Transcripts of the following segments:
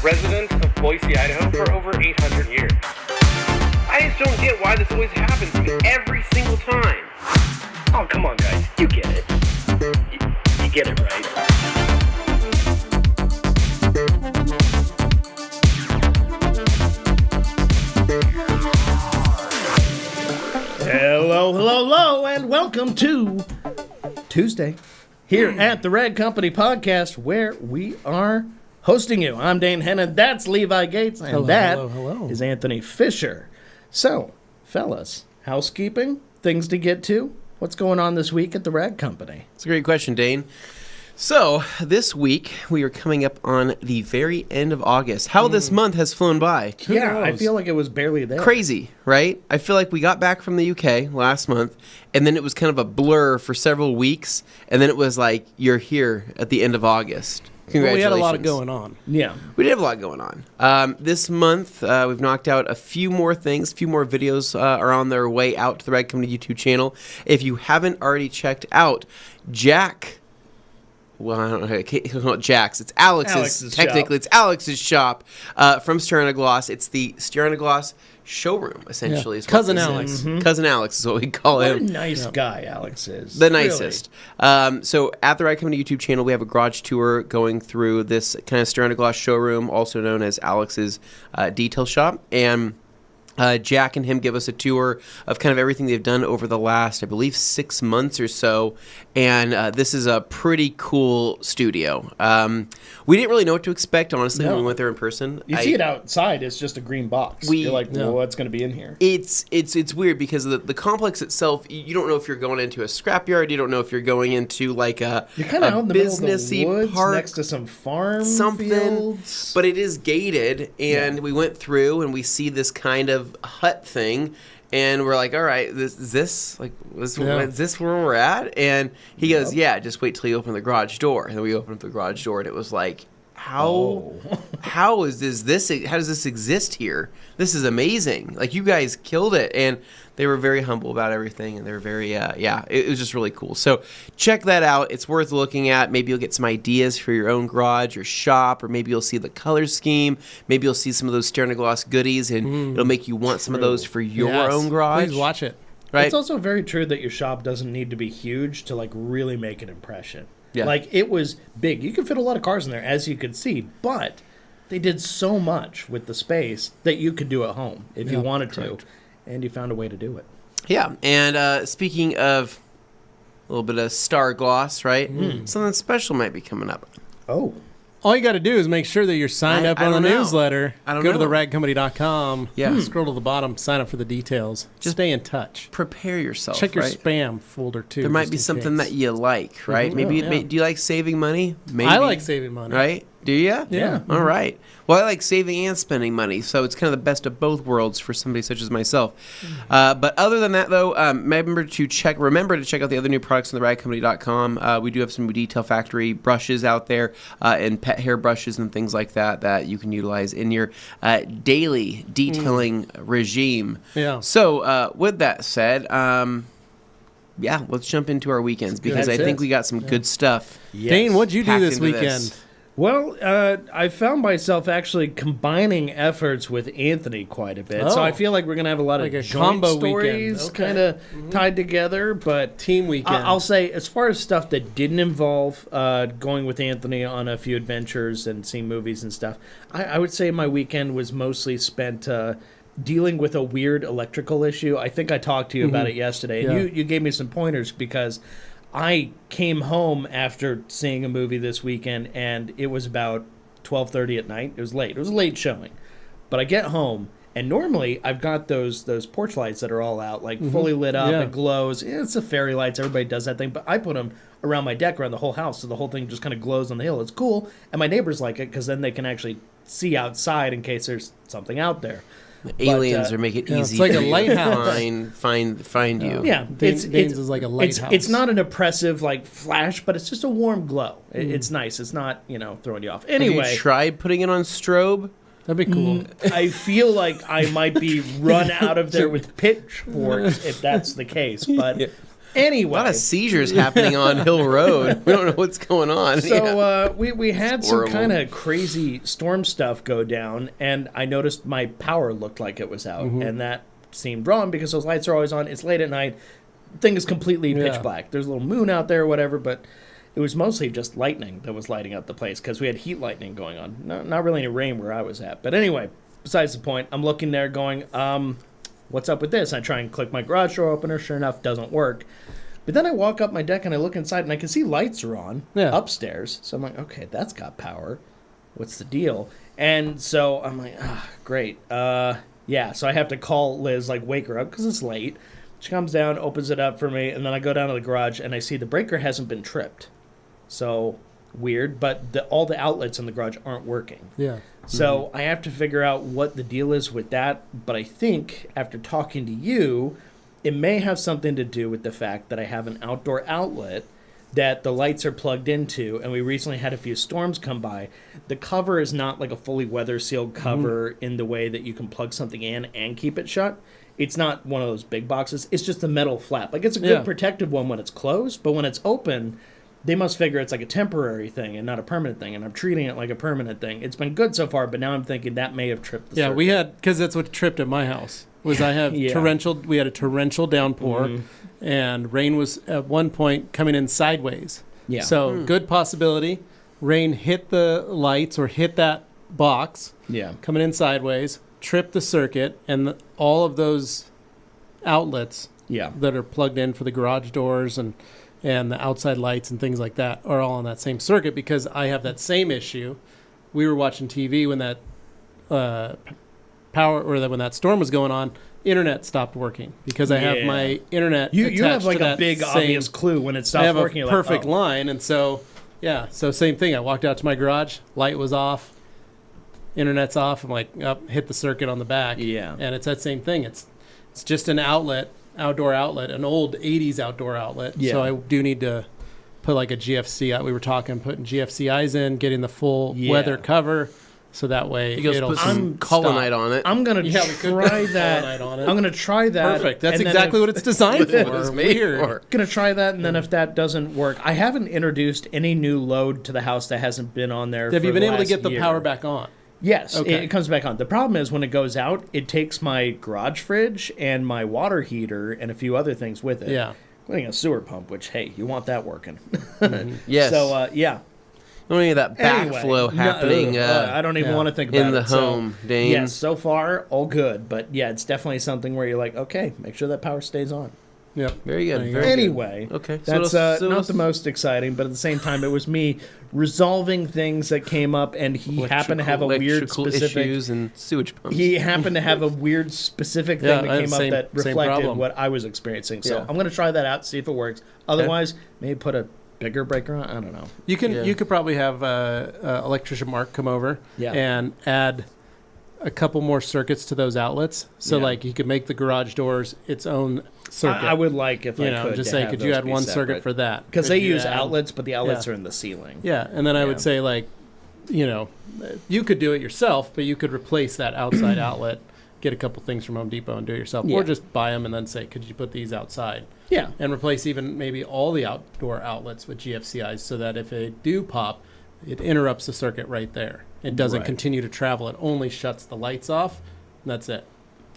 resident of Boise, Idaho for over 800 years. I just don't get why this always happens to me every single time. Oh, come on, guys. You get it. You get it, right? Hello, and welcome to Tuesday here at the Red Company Podcast, where we are hosting you. I'm Dane Hennon, that's Levi Gates, and hello. is Anthony Fisher. So, fellas, housekeeping, things to get to. What's going on this week at the Red Company? It's a great question, Dane. So, this week, we are coming up on the very end of August. How this month has flown by. Yeah, I feel like it was barely there. Crazy, right? I feel like we got back from the UK last month, and then it was kind of a blur for several weeks, and then it was like, you're here at the end of August. Congratulations. Well, we had a lot going on. Yeah. We did have a lot going on. This month, we've knocked out a few more things. A few more videos are on their way out to the Red Company YouTube channel. If you haven't already checked out Jack... Well, I don't know how to call it Jack's. It's Alex's technically, shop. It's Alex's shop from Sternagloss. It's the Sternagloss showroom, essentially. Yeah. Cousin Alex. Mm-hmm. Cousin Alex is what we call What a him. nice guy Alex is. The nicest. So at the Right Company YouTube channel, we have a garage tour going through this kind of Sternagloss showroom, also known as Alex's detail shop. And Jack and him give us a tour of kind of everything they've done over the last, I believe, 6 months or so. And this is a pretty cool studio. We didn't really know what to expect, honestly, when we went there in person. You see it outside, it's just a green box. You're like, well, what's going to be in here? It's weird because the complex itself, you don't know if you're going into a scrapyard, you don't know if you're going into like a You're kind of out in the middle of the woods park, next to some farm something, fields. But it is gated, and we went through and we see this kind of hut thing, and we're like, all right, is this where we're at? And he goes, yeah, just wait till you open the garage door. And then we opened up the garage door, and it was like, how does this exist here? This is amazing. Like, you guys killed it. And they were very humble about everything, and they were very, it was just really cool. So check that out. It's worth looking at. Maybe you'll get some ideas for your own garage or shop, or maybe you'll see the color scheme. Maybe you'll see some of those Sternagloss goodies, and it'll make you want some of those for your own garage. Please watch it. Right? It's also very true that your shop doesn't need to be huge to like really make an impression. Yeah. Like, it was big. You could fit a lot of cars in there, as you could see, but they did so much with the space that you could do at home if you wanted to, and you found a way to do it. Yeah, and speaking of a little bit of star gloss, right? Something special might be coming up. Oh. All you got to do is make sure that you're signed up on the newsletter. I don't Go know. to theradcompany.com. Yeah. Scroll to the bottom, sign up for the details. Just stay in touch. Prepare yourself. Check your right? spam folder, too. There might be something that you like, right? Maybe do you like saving money? Maybe. I like saving money. Right? Do you? Yeah. All right. Well, I like saving and spending money, so it's kind of the best of both worlds for somebody such as myself. But other than that, though, remember to check out the other new products on theradcompany.com. We do have some Detail Factory brushes out there, and pet hair brushes and things like that you can utilize in your daily detailing regime. Yeah. So with that said, let's jump into our weekends, because I think we got some good stuff. Yes. Dane, what'd you do packed this into weekend? this. Well, I found myself actually combining efforts with Anthony quite a bit. So I feel like we're going to have a lot Like of a joint combo stories weekend. kind of tied together. But Team weekend. I'll say, as far as stuff that didn't involve going with Anthony on a few adventures and seeing movies and stuff, I would say my weekend was mostly spent dealing with a weird electrical issue. I think I talked to you about it yesterday, and you gave me some pointers, because I came home after seeing a movie this weekend, and it was about 12:30 at night. It was late. It was a late showing. But I get home, and normally I've got those porch lights that are all out, like fully lit up. It glows. It's the fairy lights. Everybody does that thing. But I put them around my deck, around the whole house, so the whole thing just kind of glows on the hill. It's cool. And my neighbors like it, because then they can actually see outside in case there's something out there. The aliens are making it easy. it's like for a you to lighthouse. find you. Yeah, Dane's is like a lighthouse. It's not an oppressive like flash, but it's just a warm glow. It's nice. It's not throwing you off. Have Anyway, you tried putting it on strobe? That'd be cool. I feel like I might be run out of there with pitchforks if that's the case. But Anyway. A lot of seizures happening on Hill Road. We don't know what's going on. So we had some kind of crazy storm stuff go down, and I noticed my power looked like it was out, and that seemed wrong because those lights are always on. It's late at night. Thing is completely pitch black. There's a little moon out there or whatever, but it was mostly just lightning that was lighting up the place because we had heat lightning going on. Not really any rain where I was at. But anyway, besides the point, I'm looking there going, what's up with this? I try and click my garage door opener. Sure enough, doesn't work. But then I walk up my deck and I look inside and I can see lights are on upstairs. So I'm like, okay, that's got power. What's the deal? And so I'm like, great. So I have to call Liz, like wake her up because it's late. She comes down, opens it up for me, and then I go down to the garage, and I see the breaker hasn't been tripped. So, weird, but all the outlets in the garage aren't working. Yeah. So, I have to figure out what the deal is with that, but I think, after talking to you, it may have something to do with the fact that I have an outdoor outlet that the lights are plugged into, and we recently had a few storms come by. The cover is not like a fully weather-sealed cover in the way that you can plug something in and keep it shut. It's not one of those big boxes. It's just a metal flap. Like, it's a good protective one when it's closed, but when it's open, they must figure it's like a temporary thing and not a permanent thing, and I'm treating it like a permanent thing. It's been good so far, but now I'm thinking that may have tripped the circuit. We had, because that's what tripped at my house, was I have we had a torrential downpour, and rain was at one point coming in sideways. Yeah. So, good possibility, rain hit the lights or hit that box, coming in sideways, trip the circuit, and all of those outlets that are plugged in for the garage doors and the outside lights and things like that are all on that same circuit because I have that same issue. We were watching TV when that when that storm was going on. Internet stopped working because I have my internet. You have like a big obvious clue when it stops working. I have a perfect line, and so same thing. I walked out to my garage, light was off. Internet's off. I'm like, hit the circuit on the back. Yeah. And it's that same thing. It's just an outdoor outlet, an old 80s outdoor outlet. Yeah. So I do need to put like a GFCI. We were talking putting GFCIs in, getting the full weather cover. So that way it'll put some colonite on it. I'm going to try that. I'm going to try that. Perfect. That's exactly what it's designed for. It's weird. I'm going to try that, and then if that doesn't work, I haven't introduced any new load to the house that hasn't been on there Have you been able to get the power back on? Yes, it comes back on. The problem is when it goes out, it takes my garage fridge and my water heater and a few other things with it. Yeah. Including a sewer pump, which, hey, you want that working. Yes. So, don't need that backflow happening. I don't even want to think about it. In the home, Dane. Yes, so far, all good. But, it's definitely something where you're like, okay, make sure that power stays on. Yep. Very good. Anyway, okay. That's not the most exciting, but at the same time, it was me resolving things that came up, and he happened to have a weird specific issues and sewage pumps. He happened to have a weird specific thing that came up that reflected what I was experiencing. So I'm going to try that out, see if it works. Otherwise, maybe put a bigger breaker on. I don't know. You could probably have electrician Mark come over and add a couple more circuits to those outlets. So like you could make the garage doors its own circuit. I would like if I could just say, could you add one circuit for that? Because they use outlets, but the outlets are in the ceiling. Yeah, and then I would say like, you could do it yourself, but you could replace that outside outlet, get a couple things from Home Depot and do it yourself, or just buy them and then say, could you put these outside? Yeah, and replace even maybe all the outdoor outlets with GFCIs so that if they do pop, it interrupts the circuit right there. It doesn't continue to travel. It only shuts the lights off, and that's it.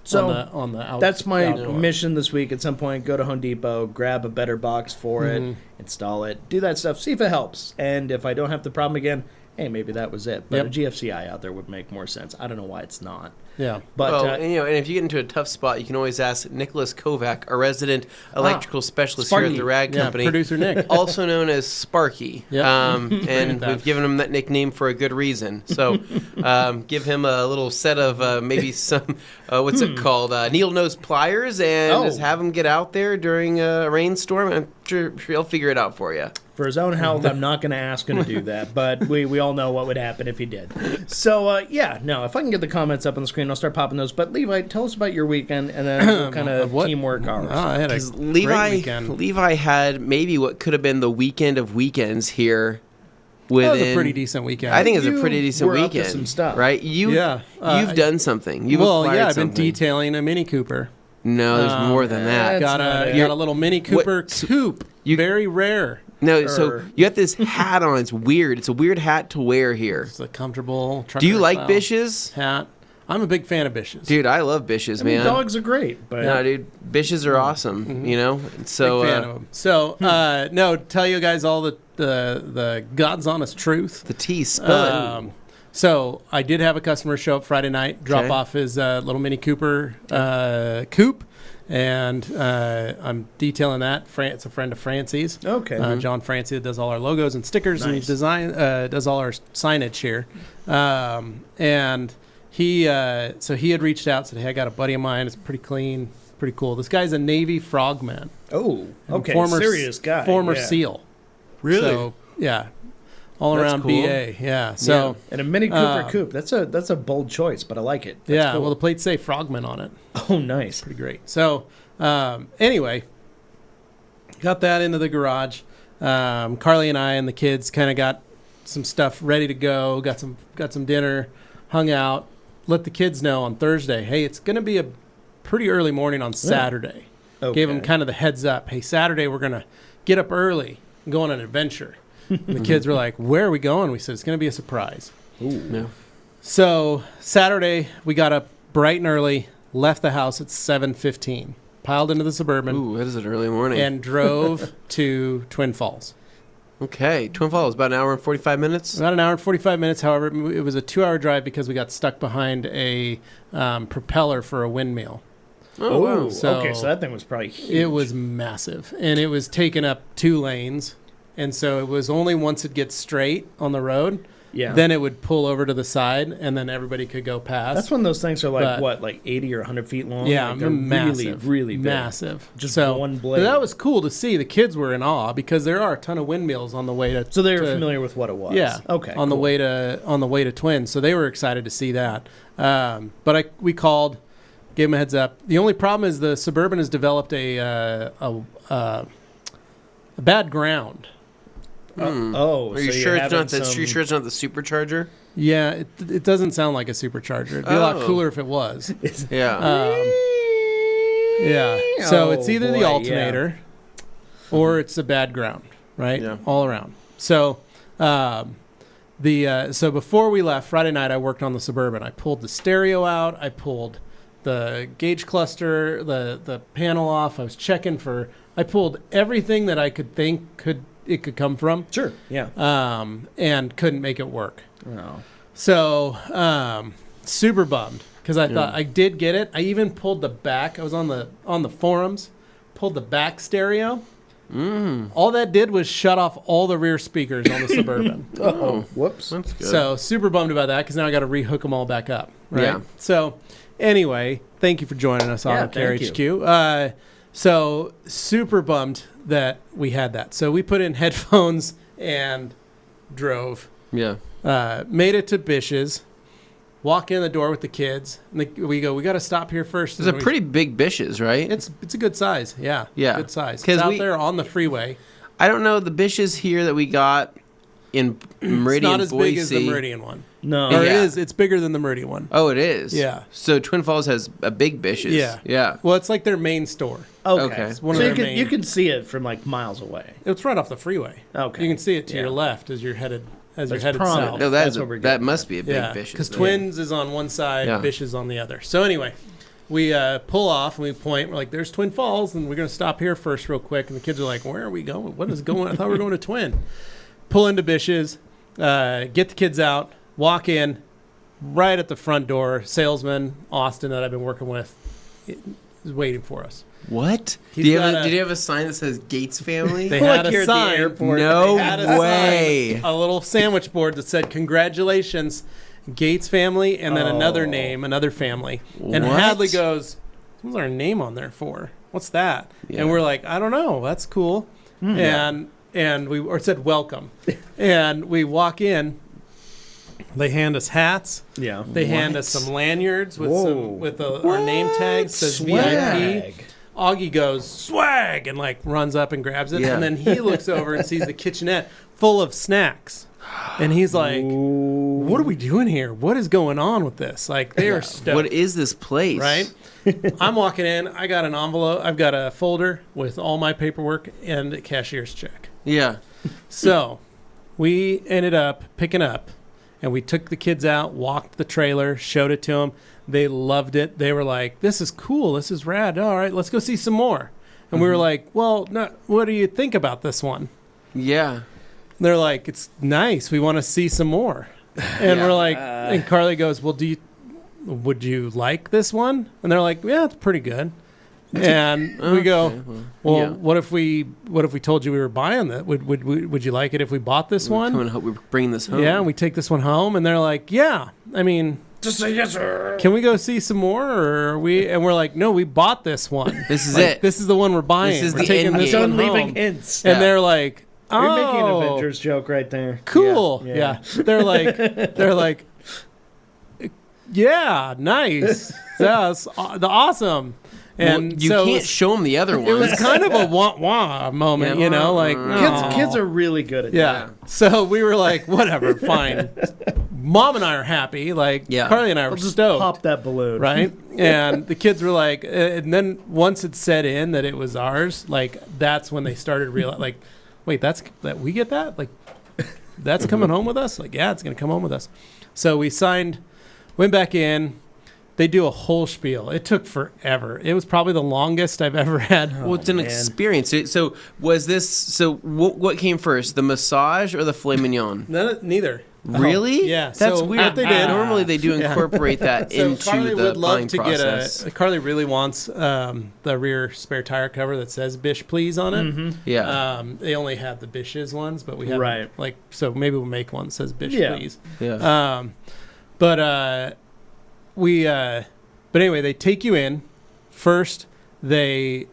So that's my mission this week. At some point, go to Home Depot, grab a better box for it, install it, do that stuff, see if it helps. And if I don't have the problem again, hey, maybe that was it. But a GFCI out there would make more sense. I don't know why it's not. Yeah. But and if you get into a tough spot, you can always ask Nicholas Kovac, a resident electrical specialist here at the Rag Company. Producer Nick. Also known as Sparky. And we've given him that nickname for a good reason. So give him a little set of maybe some, what's it called, needle nose pliers, and just have him get out there during a rainstorm. I'm sure he'll figure it out for you. For his own health, I'm not going to ask him to do that, but we all know what would happen if he did. So, if I can get the comments up on the screen, I'll start popping those. But, Levi, tell us about your weekend, and then we'll kind of teamwork ours. I had a great weekend. Levi had maybe what could have been the weekend of weekends here. That was a pretty decent weekend. I think it's a pretty decent weekend. Up to some stuff. Right? You've done something. I've been detailing a Mini Cooper. No, there's more than that. Got a little Mini Cooper coupe. Very rare. No, so you got this hat on. It's weird. It's a weird hat to wear here. It's a comfortable trucker Do you like style bishes? hat. I'm a big fan of bishes. Dude, I love bishes, man. Dogs are great, but no, dude, bishes are awesome. You know, so big fan of them. So no, tell you guys all the God's honest truth. The tea, spill it. So I did have a customer show up Friday night, drop off his little Mini Cooper coupe, and I'm detailing that. It's a friend of Francie's. Okay. John Francie that does all our logos and stickers and design, does all our signage here, and. He had reached out, said, "Hey, I got a buddy of mine. It's pretty clean, pretty cool. This guy's a Navy frogman. Oh, okay, Serious guy. Former SEAL. Really? So, yeah, all around cool. BA. Yeah. So and a Mini Cooper coupe. That's a bold choice, but I like it. That's cool. Well, the plates say frogman on it. Oh, nice. Pretty great. So, anyway, got that into the garage. Carly and I and the kids kind of got some stuff ready to go. Got some dinner, hung out. Let the kids know on Thursday, hey, it's going to be a pretty early morning on Saturday. Okay. Gave them kind of the heads up. Hey, Saturday we're going to get up early and go on an adventure. And the kids were like, where are we going? We said, it's going to be a surprise. Ooh. Yeah. So Saturday we got up bright and early, left the house at 7:15, piled into the Suburban. Ooh, that is an early morning. And drove to Twin Falls. Okay, Twin Falls, about an hour and 45 minutes? About an hour and 45 minutes. However, it was a 2-hour drive because we got stuck behind a propeller for a windmill. Oh, wow. Okay, so that thing was probably huge. It was massive, and it was taking up 2 lanes. And so it was only once it gets straight on the road, then it would pull over to the side, and then everybody could go past. That's when those things are like 80 or 100 feet long? Yeah, like they're massive. really big. Massive. Just so, one blade. But that was cool to see. The kids were in awe because there are a ton of windmills on the way to... So they were familiar with what it was? Yeah. Okay, on the way to Twin. So they were excited to see that. But we called, gave them a heads up. The only problem is the Suburban has developed a bad ground. Are you sure it's not the supercharger? Yeah, it doesn't sound like a supercharger. It'd be a lot cooler if it was. Yeah. Yeah. So it's either the alternator or it's a bad ground, right? Yeah. All around. So so before we left Friday night, I worked on the Suburban. I pulled the stereo out. I pulled the gauge cluster, the panel off. I was checking I pulled everything that I could think could come from. Sure. Yeah. And couldn't make it work. Oh. So super bummed because I thought I did get it. I even pulled the back. I was on the forums, pulled the back stereo. All that did was shut off all the rear speakers on the Suburban. Oh, whoops. That's good. So super bummed about that because now I got to rehook them all back up. Right. Yeah. So anyway, thank you for joining us on Care HQ. So super bummed that we had that. So we put in headphones and drove. Yeah. Made it to Bish's. Walk in the door with the kids. And we got to stop here first. It's a pretty big Bish's, right? It's a good size. Yeah. Yeah. Good size. It's out there on the freeway. I don't know. The Bish's here that we got in Meridian, it's not as Boise. big as the Meridian one. No. Or it is. It's bigger than the Meridian one. Oh, it is? Yeah. So Twin Falls has a big Bish's. Yeah. Yeah. Well, it's like their main store. Okay. It's one So of their main. you can see it from like miles away. It's right off the freeway. Okay. You can see it to your left as you're headed south. No, That's what we're that getting must be a big Bish's. Because Twins is on one side, Bish is on the other. So anyway, we pull off and we point. We're like, "There's Twin Falls," and we're going to stop here first, real quick. And the kids are like, "Where are we going? What is going? I thought we were going to Twin." Pull into Bish's, get the kids out, walk in. Right at the front door, salesman Austin that I've been working with is waiting for us. What? Did you have a sign that says Gates family? They had a sign. No way. A little sandwich board that said, "Congratulations, Gates family," and then another name, another family. And Hadley goes, "What's our name on there for? What's that?" Yeah. And we're like, "I don't know. That's cool." And it said welcome. And we walk in. They hand us hats. Yeah. They hand us some lanyards with our name tags. Says VIP. Augie goes, "Swag!" and like runs up and grabs it. Yeah. And then he looks over and sees the kitchenette full of snacks. And he's like, what are we doing here? What is going on with this? Like, they are stoked. What is this place? Right? I'm walking in. I got an envelope. I've got a folder with all my paperwork and a cashier's check. Yeah. So we ended up picking up, and we took the kids out, walked the trailer, showed it to them. They loved it. They were like, this is cool. This is rad. All right, let's go see some more. And we were like, well, no, what do you think about this one? Yeah. They're like, it's nice. We want to see some more. And we're like, and Carly goes, well, would you like this one? And they're like, yeah, it's pretty good. And we go, well, what if we told you we were buying that? Would you like it if we bought this one? We're bringing this home. Yeah, and we take this one home. And they're like, yeah, I mean, just say yes, sir. Can we go see some more? Or are we? And we're like, no, we bought this one. This is it. This is the one we're buying. This is we're the taking end this game. one home. Leaving hints. And they're like, oh, you're making an Avengers joke right there. Cool. Yeah. They're like, yeah, nice. That's awesome. And well, you can't show them the other ones. It was kind of a wah-wah moment, you know, like kids are really good at that. So we were like, whatever, fine. Mom and I are happy. Like, Carly and I were stoked. Pop that balloon. Right? And the kids were like, and then once it set in that it was ours, like, that's when they started realizing, like, wait, that we get that? Like, that's coming home with us? Like, yeah, it's going to come home with us. So we signed, went back in. They do a whole spiel. It took forever. It was probably the longest I've ever had. Well, it's an experience. So was this? So what came first, the massage or the filet mignon? Neither. Really? Yeah. That's so weird. They did. Normally they do incorporate that so into Carly the would love buying to process. Carly really wants the rear spare tire cover that says Bish Please on it. Mm-hmm. Yeah. They only have the Bish's ones, but we have so maybe we'll make one that says Bish Please. Yeah. But anyway, they take you in. First, they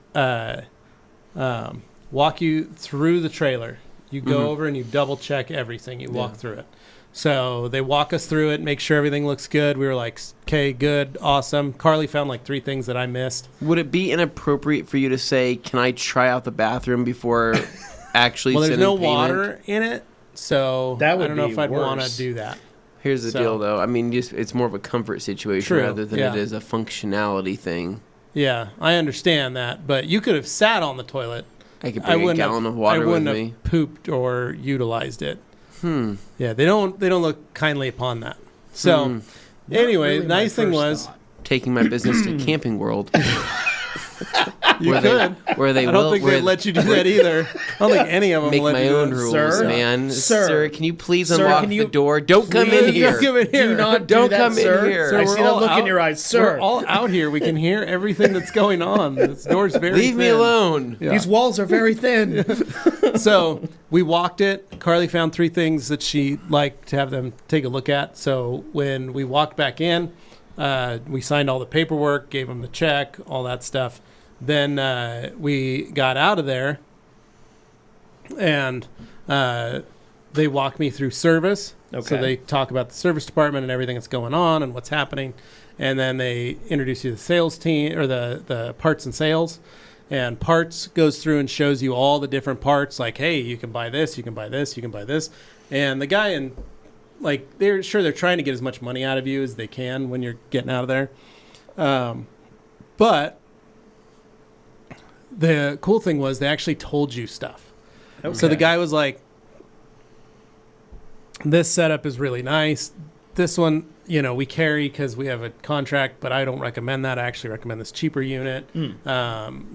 walk you through the trailer. You go over and you double check everything. You walk through it. So they walk us through it, make sure everything looks good. We were like, okay, good, awesome. Carly found like 3 things that I missed. Would it be inappropriate for you to say, can I try out the bathroom before actually well, there's no payment? Water in it, so that would I don't know be if I'd want to worse. do that. Here's the deal, though. I mean, it's more of a comfort situation rather than it is a functionality thing. Yeah, I understand that, but you could have sat on the toilet. I could bring a gallon of water with me. I wouldn't have pooped or utilized it. Yeah, they don't look kindly upon that. So, anyway, the nice thing was taking my business to Camping World. You could. I don't think they'd let you do that either. I don't think any of them make let my you own do rules, Sir? man. Sir, can you please unlock the door? Don't come in here. Don't come in here. Do not Don't do that, come sir. in here. Sir, I see that look in your eyes, sir. We're all out here. We can hear everything that's going on. This door's very Leave me thin. alone. Yeah. These walls are very thin. So we walked it. Carly found 3 things that she liked to have them take a look at. So when we walked back in, we signed all the paperwork, gave them the check, all that stuff. Then we got out of there, and they walked me through service. Okay. So they talk about the service department and everything that's going on and what's happening. And then they introduce you to the sales team or the parts and sales. And parts goes through and shows you all the different parts. Like, hey, you can buy this, you can buy this, you can buy this. And the guy they're trying to get as much money out of you as they can when you're getting out of there. But the cool thing was they actually told you stuff. Okay. So the guy was like, this setup is really nice. This one, we carry because we have a contract, but I don't recommend that. I actually recommend this cheaper unit.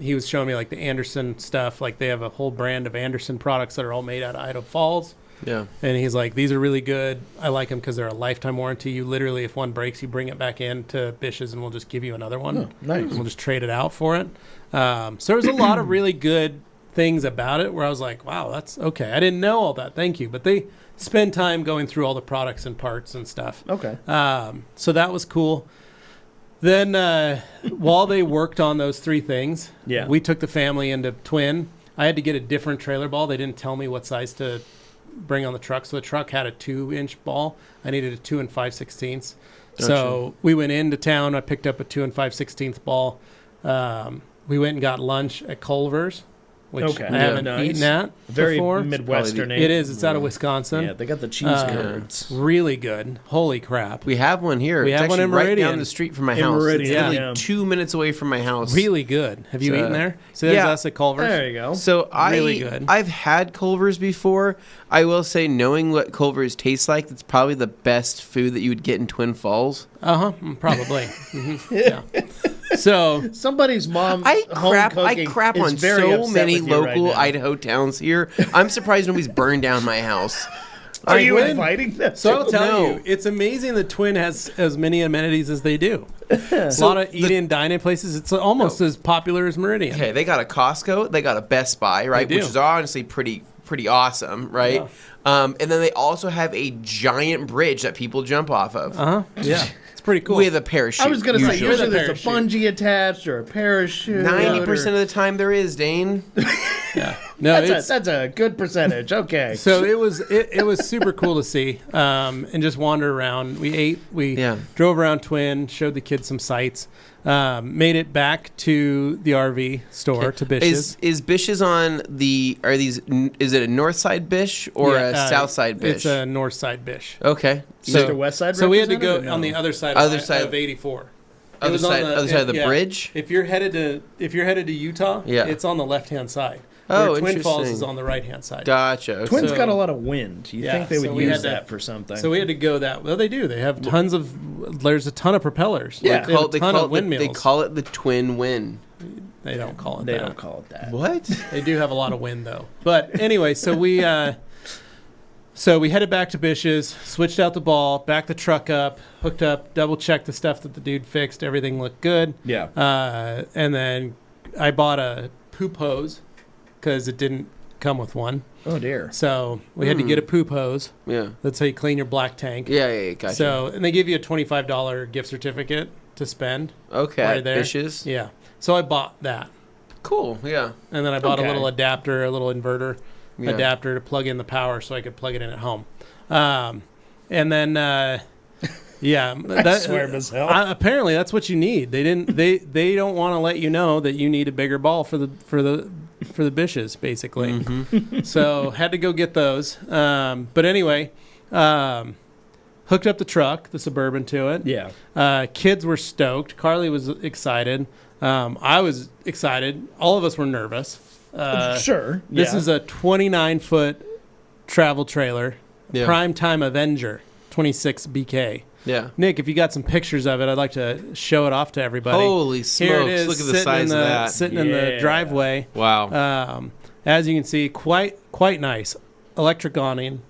He was showing me like the Anderson stuff. Like they have a whole brand of Anderson products that are all made out of Idaho Falls. Yeah. And he's like, these are really good. I like them because they're a lifetime warranty. You literally, if one breaks, you bring it back in to Bish's and we'll just give you another one. Oh, nice. And we'll just trade it out for it. So there's a lot of really good things about it where I was like, wow, that's okay. I didn't know all that. Thank you. But they spend time going through all the products and parts and stuff. Okay. So that was cool. Then while they worked on those 3 things, we took the family into Twin. I had to get a different trailer ball. They didn't tell me what size to bring on the truck. So the truck had a 2-inch ball. I needed a 2 5/16. Gotcha. So we went into town. I picked up a 2 5/16 ball. We went and got lunch at Culver's. which I haven't eaten at very before. Midwestern. It is. It's out of Wisconsin. Yeah, they got the cheese curds. Really good. Holy crap. We have one here. We have one in Meridian. Right down the street from my house. It's literally 2 minutes away from my house. Really good. Have you eaten there? So there's us at Culver's. There you go. So really good. I've had Culver's before. I will say, knowing what Culver's tastes like, it's probably the best food that you would get in Twin Falls. Probably. Yeah. So somebody's mom. I crap on so many local Idaho towns here. I'm surprised nobody's burned down my house. Are you inviting them? So I'll tell you, it's amazing the Twin has as many amenities as they do. A lot of eat and dine in places. It's almost as popular as Meridian. Okay, they got a Costco, they got a Best Buy, right? Which is honestly pretty awesome, right? Yeah. And then they also have a giant bridge that people jump off of. Yeah. It's pretty cool. With a parachute. I was going to say, usually there's a parachute. Bungee attached or a parachute. 90% of the time there is, Dane. Yeah. No, that's a good percentage. Okay. So it was super cool to see and just wander around. We ate. We drove around Twin, showed the kids some sights. Made it back to the RV store to Bish's. Is Bish's on the? Is it a north side Bish or a south side Bish? It's a north side Bish. Okay. So west side. So we had to go on the other side of 84. Other side of the bridge. If you're headed to Utah, it's on the left hand side. Oh, Twin Falls is on the right hand side. Gotcha. Okay. Twin's got a lot of wind. You think they would use that for something? So we had to go that. Well, they do. They have there's a ton of propellers. Yeah, they have a ton of windmills. They call it the Twin Wind. They don't call it that. They don't call it that. What? They do have a lot of wind though. But anyway, so we headed back to Bish's, switched out the ball, backed the truck up, hooked up, double checked the stuff that the dude fixed. Everything looked good. Yeah. And then I bought a poop hose because it didn't come with one. Oh dear. So we had to get a poop hose. Yeah. That's how you clean your black tank. Yeah, gotcha. So, and they give you a $25 gift certificate to spend. Okay. Right there. Bish's. Yeah. So I bought that. Cool. Yeah. And then I bought a little adapter, a little inverter adapter to plug in the power so I could plug it in at home. And then, I swear as hell. Apparently that's what you need. They don't want to let you know that you need a bigger ball for the Bish's, basically. Mm-hmm. So had to go get those. But anyway, hooked up the truck, the Suburban, to it. Yeah. Kids were stoked. Carly was excited. I was excited. All of us were nervous. Sure. This is a 29-foot travel trailer, prime time Avenger, 26 BK. Yeah. Nick, if you got some pictures of it, I'd like to show it off to everybody. Holy smokes. Here it is, look at the size of that. Sitting in the driveway. Wow. As you can see, quite nice. Electric awning.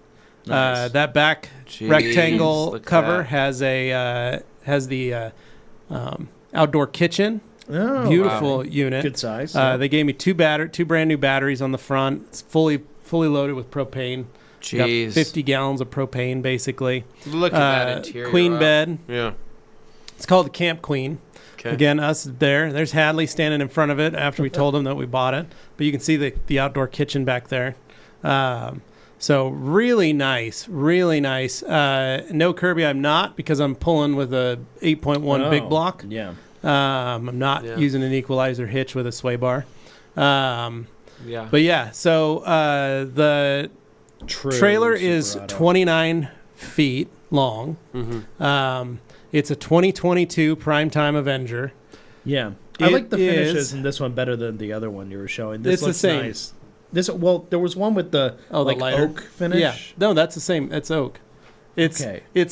Nice. That back rectangle cover has the outdoor kitchen. Oh, beautiful unit. Good size. They gave me two brand new batteries on the front. It's fully loaded with propane. Jeez. Got 50 gallons of propane, basically. Look at that interior. Queen bed. Yeah. It's called the Camp Queen. Okay. Again, us there. There's Hadley standing in front of it after we told him that we bought it. But you can see the outdoor kitchen back there. So really nice, really nice. No Kirby, I'm not, because I'm pulling with a 8.1 big block. Yeah. I'm not using an equalizer hitch with a sway bar. But so the trailer is 29 feet long. Mm-hmm. It's a 2022 primetime Avenger. Yeah. I like the finishes in this one better than the other one you were showing. This looks the same. Nice. There was one with the the lighter oak finish. Yeah. No, that's the same. It's oak. It's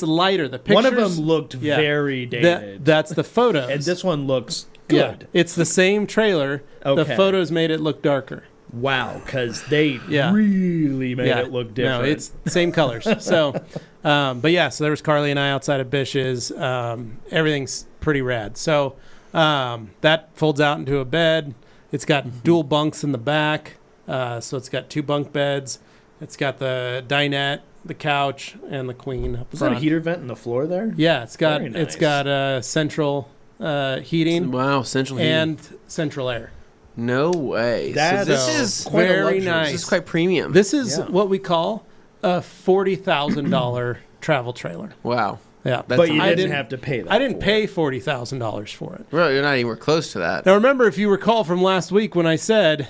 lighter. The pictures, one of them looked very dated. That's the photos. And this one looks good. Yeah. It's the same trailer. Okay. The photos made it look darker. Wow, because they really made it look different. No, it's the same colors. So, so there was Carly and I outside of Bish's. Everything's pretty rad. So that folds out into a bed. It's got dual bunks in the back. So it's got 2 bunk beds. It's got the dinette, the couch, and the queen up front. Is that a heater vent in the floor there? Yeah, it's got central heating. Wow, central heating and central air. No way. This is quite very nice. This is quite premium. This is what we call a $40,000 travel trailer. Wow. Yeah, but you didn't have to pay that. I didn't pay $40,000 for it. Well, you're not anywhere close to that. Now remember, if you recall from last week when I said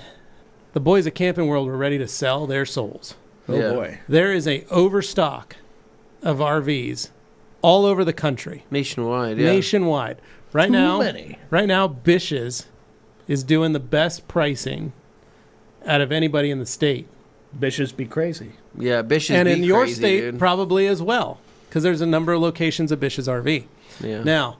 the boys at Camping World were ready to sell their souls. Oh boy. There is a overstock of RVs all over the country. Nationwide. Right many. now, Bish's is doing the best pricing out of anybody in the state. Bish's be crazy. Yeah, Bish's and be in your crazy, state dude. probably as well, because there's a number of locations of Bish's RV. Yeah. Now,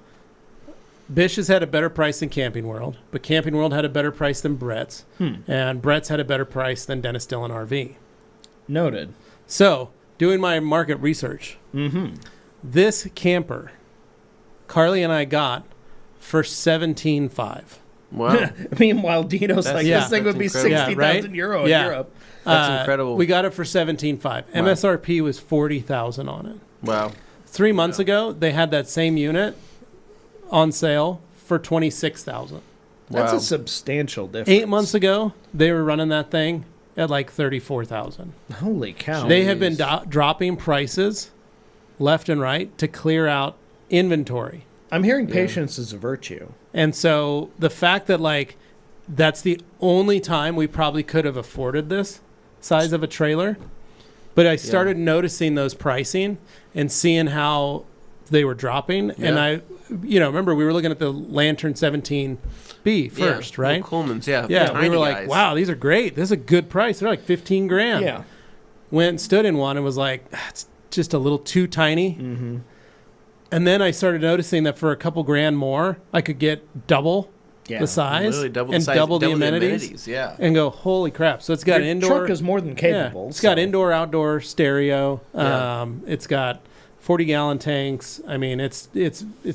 Bish's had a better price than Camping World, but Camping World had a better price than Brett's, and Brett's had a better price than Dennis Dillon RV. Noted. So, doing my market research, this camper, Carly and I got for $17,500. Wow. Meanwhile, Dino's like, this thing would be incredible. 60,000 euro in Europe. That's incredible. We got it for $17,500. MSRP was $40,000 on it. Wow. 3 months ago, they had that same unit on sale for $26,000. That's a substantial difference. 8 months ago, they were running that thing at like $34,000. Holy cow. They have been dropping prices left and right to clear out inventory. I'm hearing patience is a virtue. And so the fact that like that's the only time we probably could have afforded this size of a trailer, but I started noticing those pricing and seeing how they were dropping. And I, remember we were looking at the Lantern 17B first, right? Coleman's, Yeah, tiny we were guys. like, wow, these are great. This is a good price. They're like $15,000. Yeah. Went and stood in one and was like, it's just a little too tiny. Mm-hmm. And then I started noticing that for a couple grand more, I could get double the size Literally double and the size, double the amenities. Yeah. And go, holy crap. So it's got Your indoor. truck is more than capable. It's got indoor, outdoor stereo. Yeah. It's got 40-gallon tanks. I mean, it's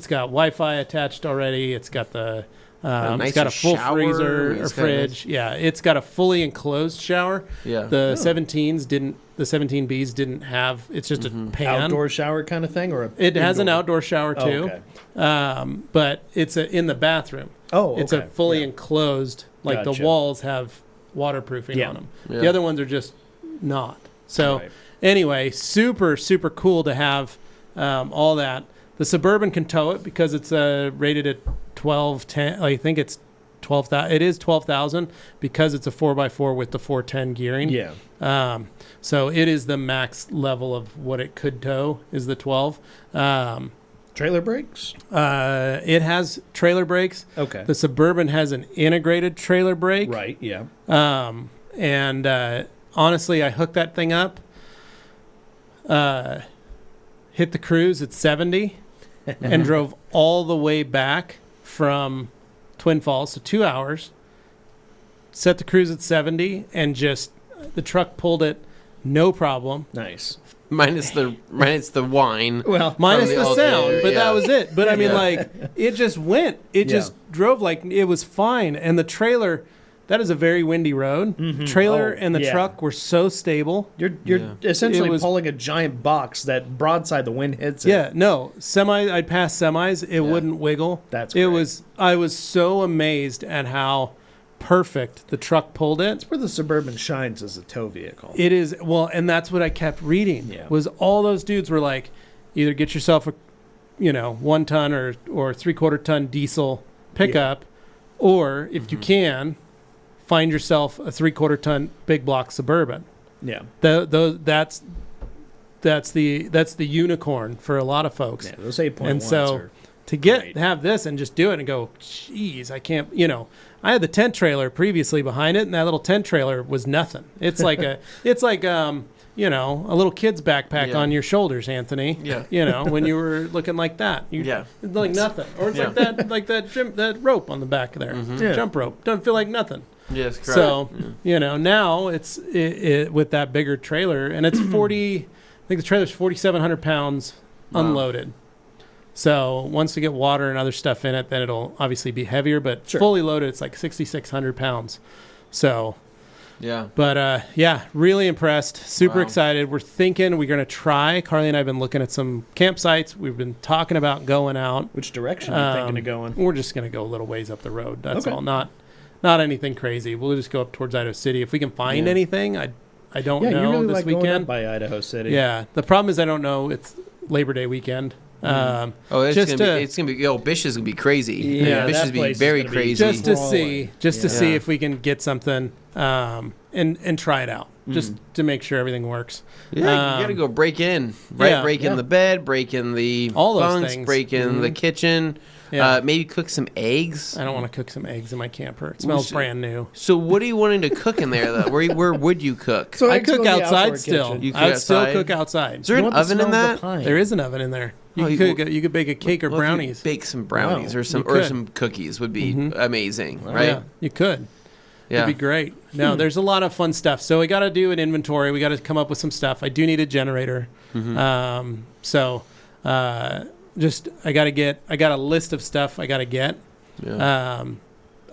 got Wi-Fi attached already. It's got the it's got a full shower. freezer or fridge. Yeah, it's got a fully enclosed shower. Yeah. The 17s didn't. The 17Bs didn't have. It's just a pan. Outdoor shower kind of thing, or It has an outdoor shower too, okay. but it's in the bathroom. Oh, okay. It's a fully enclosed. Like the walls have waterproofing on them. Yeah. The other ones are just not. So anyway, super super cool to have all that. The Suburban can tow it because it's rated at 1210. I think it's 12,000. It is 12,000 because it's a 4x4 with the 410 gearing. Yeah. So it is the max level of what it could tow is the 12. Trailer brakes? It has trailer brakes. Okay. The Suburban has an integrated trailer brake. Right, yeah. And honestly, I hooked that thing up, hit the cruise at 70, and drove all the way back from Twin Falls, so 2 hours, set the cruise at 70, and just the truck pulled it no problem. Nice. Minus the wine. Well, minus the sound, but that was it. But I mean, like, it just went. It just drove like it was fine. And the trailer, that is a very windy road. Mm-hmm. Trailer and the truck were so stable. You're essentially pulling a giant box that broadside the wind hits it. Yeah, no. I'd pass semis, it wouldn't wiggle. That's great. I was so amazed at how perfect the truck pulled it. That's where the Suburban shines as a tow vehicle. It is, well, and that's what I kept reading. Yeah. Was all those dudes were like, either get yourself a 1 ton or 3/4 ton diesel pickup, or if you can, find yourself a 3/4 ton big block Suburban. Yeah. That's the unicorn for a lot of folks. Yeah, those 8.1s and so are to have this and just do it and go, geez, I can't, I had the tent trailer previously behind it, and that little tent trailer was nothing. It's like a little kid's backpack on your shoulders, Anthony. Yeah. When you were looking like that. It's like nothing. Or it's like that rope on the back there. Mm-hmm. Yeah. Jump rope. Doesn't feel like nothing. Yes, correct. So, now it's with that bigger trailer, and it's 40, I think the trailer's 4,700 pounds unloaded. So once we get water and other stuff in it, then it'll obviously be heavier, but fully loaded, it's like 6,600 pounds. So, but really impressed, super excited. We're thinking we're going to try. Carly and I have been looking at some campsites. We've been talking about going out. Which direction are you thinking of going? We're just going to go a little ways up the road. That's all. Not anything crazy. We'll just go up towards Idaho City. If we can find anything, I don't know you really this like weekend. going up by Idaho City. Yeah. The problem is I don't know. It's Labor Day weekend. It's gonna be. Bish is gonna be crazy. Yeah, Bish is gonna be very crazy. Just to see if we can get something and try it out, just to make sure everything works. Yeah, you gotta go break in, right? Yeah, break in the bed, break in the all those bunks, things. break in the kitchen. Yeah. Maybe cook some eggs. I don't want to cook some eggs in my camper. It smells brand new. So what are you wanting to cook in there, though? Where would you cook? So I cook outside still. You cook I would still outside? cook outside. Is there an oven in that? There is an oven in there. You could bake a cake or brownies. Bake some brownies or some cookies would be amazing, right? Yeah, you could. Yeah. It'd be great. No, there's a lot of fun stuff. So we got to do an inventory. We got to come up with some stuff. I do need a generator. I got a list of stuff I got to get. Yeah.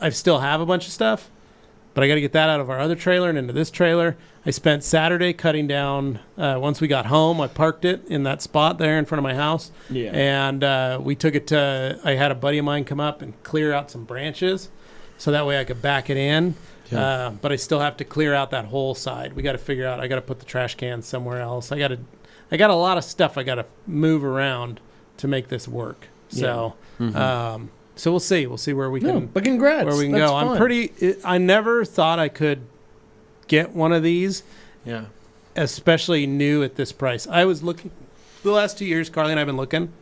I still have a bunch of stuff, but I got to get that out of our other trailer and into this trailer. I spent Saturday cutting down. Once we got home, I parked it in that spot there in front of my house. Yeah. And we took it to, I had a buddy of mine come up and clear out some branches so that way I could back it in. Yeah. But I still have to clear out that whole side. We got to figure out, I got to put the trash cans somewhere else. I got a lot of stuff I got to move around to make this work. So, so we'll see. We'll see where we can. But congrats. Where we can That's go. fun. I never thought I could get one of these. Yeah. Especially new at this price. I was looking the last 2 years. Carly and I've been looking.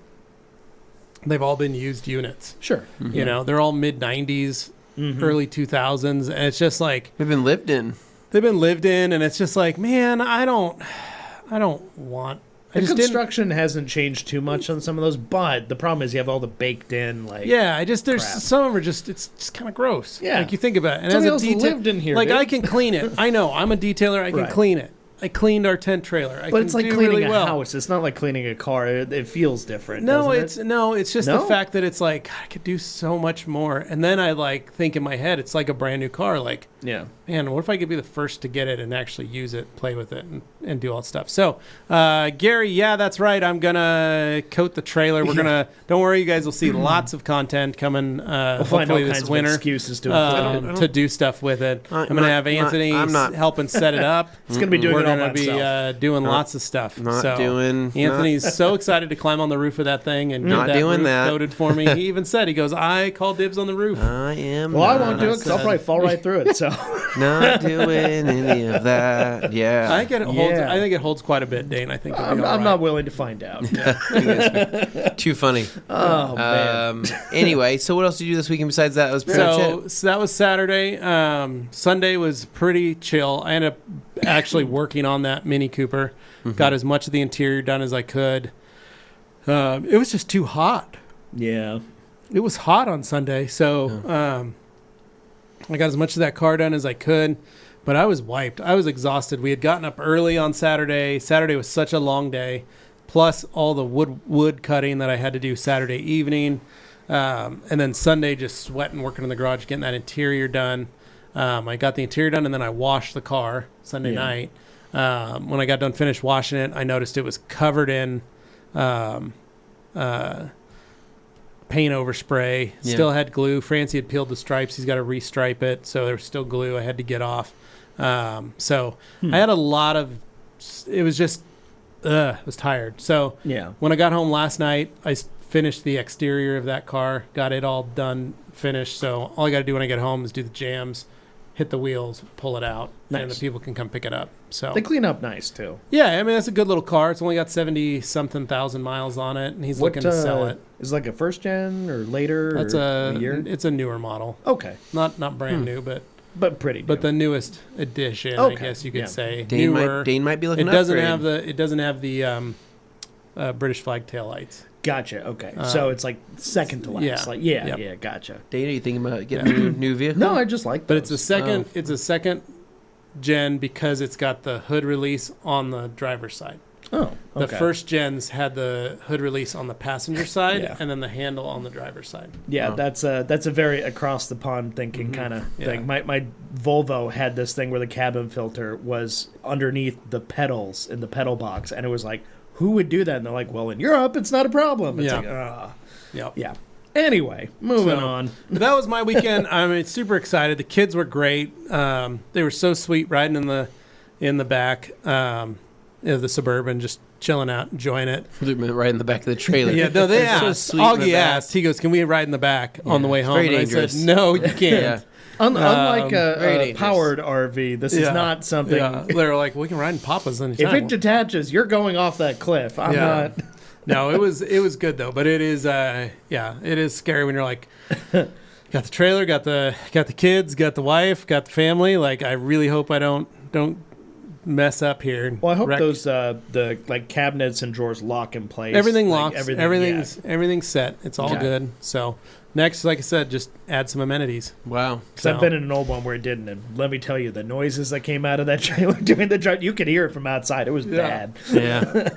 They've all been used units. Sure. Mm-hmm. You know, they're all mid 90s, early 2000s, and it's just like they've been lived in. And it's just like, man, I don't want. The construction hasn't changed too much on some of those, but the problem is you have all the baked in there's crap. some of them are just it's kind of gross. Yeah, like you think about it. And somebody as a else lived in here, like dude. I can clean it. I know I'm a detailer. I can clean it. I cleaned our tent trailer. But it's like cleaning a house. It's not like cleaning a car. It feels different. It's just the fact that it's like God, I could do so much more. And then I like think in my head it's like a brand new car. Like, man, what if I could be the first to get it and actually use it, play with it, and do all that stuff. So, Gary, that's right. I'm gonna coat the trailer. We're gonna. Don't worry, you guys will see lots of content coming. We'll find all kinds of excuses to do stuff with it. I'm gonna have Anthony helping set it up. It's gonna be doing it all by himself. We're gonna be doing lots of stuff. Anthony's so excited to climb on the roof of that thing and get that roof coated for me. He even said, he goes, I call dibs on the roof. I am. Well, I won't do it because I'll probably fall right through it. So not doing any of that. Yeah, I think it holds quite a bit, Dane. I think I'm not willing to find out. Too funny. Oh man. Anyway, so what else did you do this weekend besides that? That was pretty much it. So that was Saturday. Sunday was pretty chill. I ended up actually working on that Mini Cooper. Got as much of the interior done as I could. It was just too hot. Yeah. It was hot on Sunday, so I got as much of that car done as I could, but I was wiped. I was exhausted. We had gotten up early on Saturday. Saturday was such a long day, plus all the wood cutting that I had to do Saturday evening, and then Sunday just sweating, working in the garage, getting that interior done. I got the interior done, and then I washed the car Sunday night. When I got done finished washing it, I noticed it was covered in paint overspray. Still had glue. Francie had peeled the stripes. He's got to restripe it, so there was still glue I had to get off. I had a lot of. It was just, I was tired. So when I got home last night, I finished the exterior of that car, got it all done, finished. So all I got to do when I get home is do the jams, hit the wheels, pull it out, and the people can come pick it up. So they clean up nice too. Yeah, I mean that's a good little car. It's only got 70-something thousand miles on it, and he's looking to sell it. Is it like a first gen or later? That's a year? It's a newer model. Okay, not brand new, but pretty new. But the newest edition, I guess you could say. Dane might be looking. It doesn't have the British flag taillights. Gotcha. Okay, so it's like second to last. Yeah. Gotcha. Dane, are you thinking about getting a new vehicle? No, I just like. But it's a second. It's a second gen because it's got the hood release on the driver's side. Oh, okay. The first gens had the hood release on the passenger side and then the handle on the driver's side. Yeah, that's a very across the pond thinking kind of thing. My Volvo had this thing where the cabin filter was underneath the pedals in the pedal box, and it was like, who would do that? And they're like, well, in Europe, it's not a problem. It's yeah. Anyway, moving on. That was my weekend. I mean, super excited. The kids were great. They were so sweet riding in the back. the Suburban, just chilling out, enjoying it. Right in the back of the trailer. Yeah, no, they so asked. sweet in the Augie back. asked. He goes, "Can we ride in the back on the way home?" Very And dangerous. I said, "No, you can't." Yeah. Unlike very a dangerous. powered RV, this is not something. Yeah. They're like, "We can ride in Papa's anytime." If it detaches, you're going off that cliff. I'm not. No, it was good though, but it is it is scary when you're like, got the trailer, got the kids, got the wife, got the family. Like, I really hope I don't mess up here. and Well, I hope wreck. those the like cabinets and drawers lock in place. Everything like, locks. everything, Everything's set. It's all good. So next, like I said, just add some amenities. Wow. Because I've been in an old one where it didn't, and let me tell you, the noises that came out of that trailer during the drive, you could hear it from outside. It was bad. Yeah.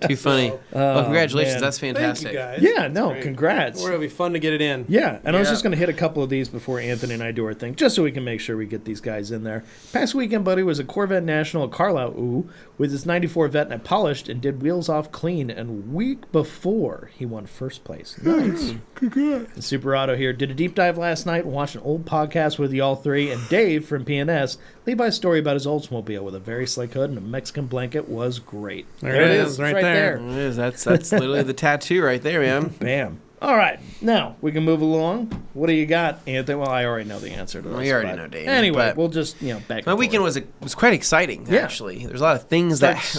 Too funny. Well, congratulations. man. That's fantastic. Thank you guys. Yeah, no, congrats. It'll be fun to get it in. Yeah, and I was just going to hit a couple of these before Anthony and I do our thing, just so we can make sure we get these guys in there. Past weekend, buddy, was a Corvette National at Carlisle, with his 94 Vet, and I polished and did wheels off clean, and week before, he won first place. Nice. And Super Auto here did a deep dive last night and watched an old podcast with y'all three, and Dave from PNS, Levi's story about his Oldsmobile with a very slick hood and a Mexican blanket was great. There it is, right there. It is. That's literally the tattoo right there, man. Bam. All right, now we can move along. What do you got, Anthony? Well, I already know the answer to this. We already but know, Dane. Anyway, but we'll just back. my weekend was quite exciting. Yeah. Actually, there's a lot of things Starts-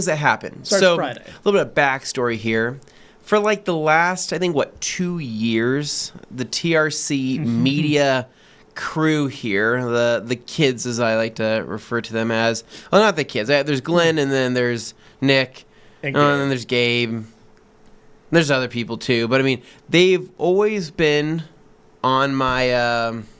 that happen. starts So Friday. a little bit of backstory here. For like the last, I think, 2 years, the TRC media crew here, the kids, as I like to refer to them as. Well, not the kids. There's Glenn, and then there's Nick, And and then there's Gabe. There's other people too, but I mean, they've always been on my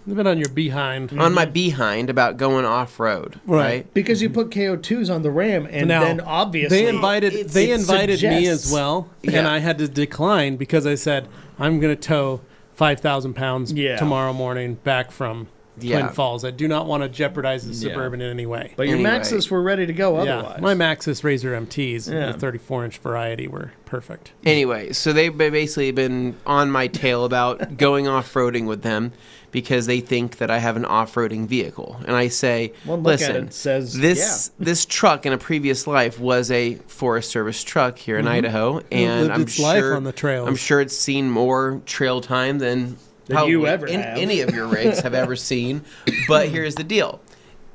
They've been on your behind. on my behind about going off road, right? because you put KO2s on the Ram, and Now, then obviously They invited it me suggests- as well, Yeah. and I had to decline because I said I'm going to tow 5,000 pounds tomorrow morning back from Twin Falls. I do not want to jeopardize the Suburban in any way. But your Anyway. Maxis were ready to go otherwise. My Maxis Razor MTs, Yeah. the 34-inch variety, were perfect. Anyway, so they've basically been on my tail about going off-roading with them because they think that I have an off-roading vehicle. And I say, One look at listen, it says, this truck in a previous life was a Forest Service truck here in Idaho, and lived I'm its life sure on the trails. I'm sure it's seen more trail time than you probably ever have. any of your rigs have ever seen. But here's the deal.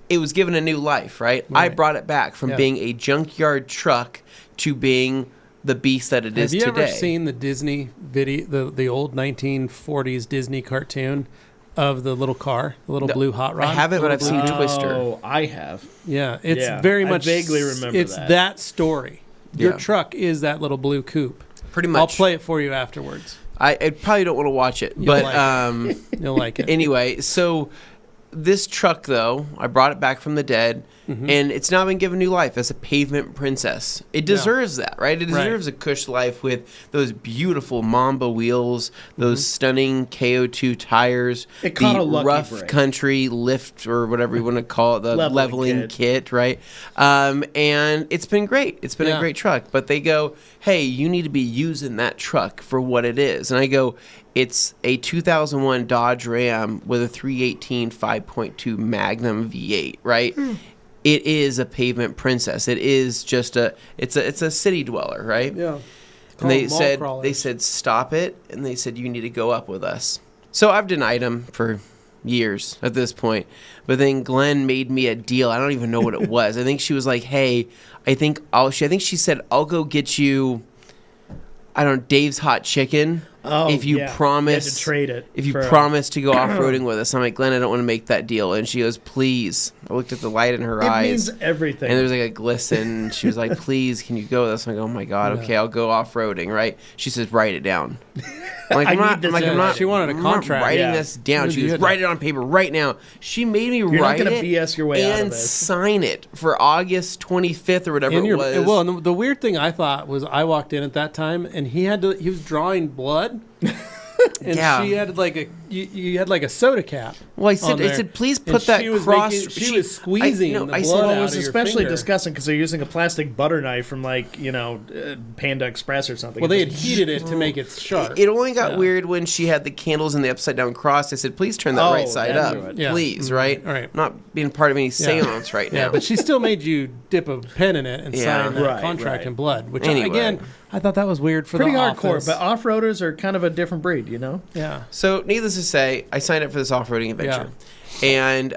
It was given a new life, right? I brought it back from being a junkyard truck to being the beast that it is today. Have you ever seen the Disney video, the old 1940s Disney cartoon of the little car, the little blue hot rod? I haven't, but I've seen Oh, Twister. I have. Yeah, it's Yeah, very I much. vaguely remember it's that. that story. Your Yeah. truck is that little blue coupe. Pretty much. I'll play it for you afterwards. I probably don't want to watch it, but like You'll like it. anyway, so this truck, though, I brought it back from the dead, and it's now been given new life as a pavement princess. It deserves that, right? It deserves a cush life with those beautiful Mamba wheels, those stunning KO2 tires, It caught the a lucky rough break. country lift, or whatever you want to call it, the leveling kit, right? And it's been great. It's been a great truck. But they go, hey, you need to be using that truck for what it is. And I go, it's a 2001 Dodge Ram with a 318 5.2 Magnum V8, right? It is a pavement princess. It is just it's a city dweller, right? Yeah. And they said stop it, and they said you need to go up with us. So I've denied them for years at this point. But then Glenn made me a deal. I don't even know what it was. I think she was like, "Hey, I think she said I'll go get you, I don't know, Dave's Hot Chicken." If you promise you had to trade it. If you promise to go off-roading with us. I'm like, Glenn, I don't want to make that deal. And she goes, please. I looked at the light in her eyes. It means everything. And there was like a glisten. She was like, please, can you go with us? I'm like, oh my God, okay, I'll go off-roading, right? She says, write it down. I'm like, I'm not. She wanted a contract. Writing this down. She goes, write it on paper right now. She made me write not gonna it BS your way out of and it. sign it for August 25th or whatever it was. Well, and the weird thing I thought was I walked in at that time and he was drawing blood. and she had like you had like a soda cap. Well, I said, please put that cross. She was squeezing the blood out it was of your especially finger. disgusting because they're using a plastic butter knife from Panda Express or something. Well, they had heated it to make it sharp. It only got weird when she had the candles in the upside down cross. I said, please turn that right side up, please, right? All right. I'm not being part of any seance right now. Yeah, but she still made you dip a pen in it and sign that contract in blood, which again, I thought that was weird for pretty the hardcore. office. But off-roaders are kind of a different breed, you know? Yeah. So, needless to say, I signed up for this off-roading adventure. And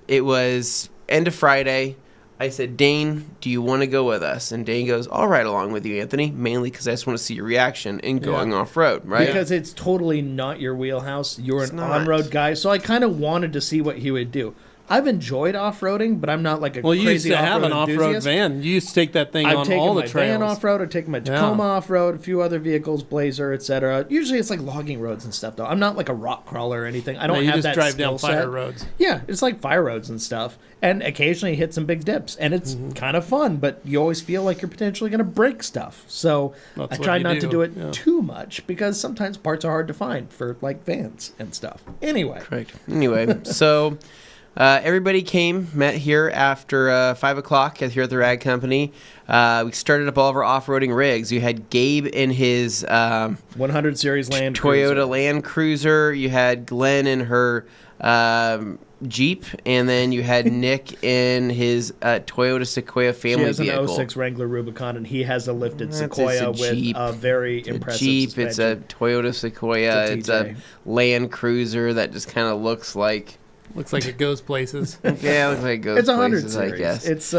it was end of Friday. I said, Dane, do you want to go with us? And Dane goes, I'll ride along with you, Anthony, mainly because I just want to see your reaction in going off-road, right? Because it's totally not your wheelhouse. You're an on-road guy. So I kind of wanted to see what he would do. I've enjoyed off-roading, but I'm not like a crazy you used to have an off-road off-road van. You used to take that thing I've on taken all the my trails. van off-road. I've taken my Tacoma off-road, a few other vehicles, Blazer, etc. Usually it's like logging roads and stuff, though. I'm not like a rock crawler or anything. I don't have just that drive down skill fire set. roads. Yeah, it's like fire roads and stuff. And occasionally hit some big dips. And it's kind of fun, but you always feel like you're potentially going to break stuff. So I try not to do it too much because sometimes parts are hard to find for like vans and stuff. Anyway. Correct. Anyway, so... everybody met here after 5 o'clock here at the Rag Company. We started up all of our off-roading rigs. You had Gabe in his 100 Series Land Toyota Land Cruiser. You had Glenn in her Jeep. And then you had Nick in his Toyota Sequoia family vehicle. She has an 06 Wrangler Rubicon, and he has a lifted Sequoia with a very impressive Jeep. suspension. It's a Toyota Sequoia. It's a Land Cruiser that just kind of looks like... Looks like it goes places. Yeah, it looks like it goes it's 100 places, series. I guess. It's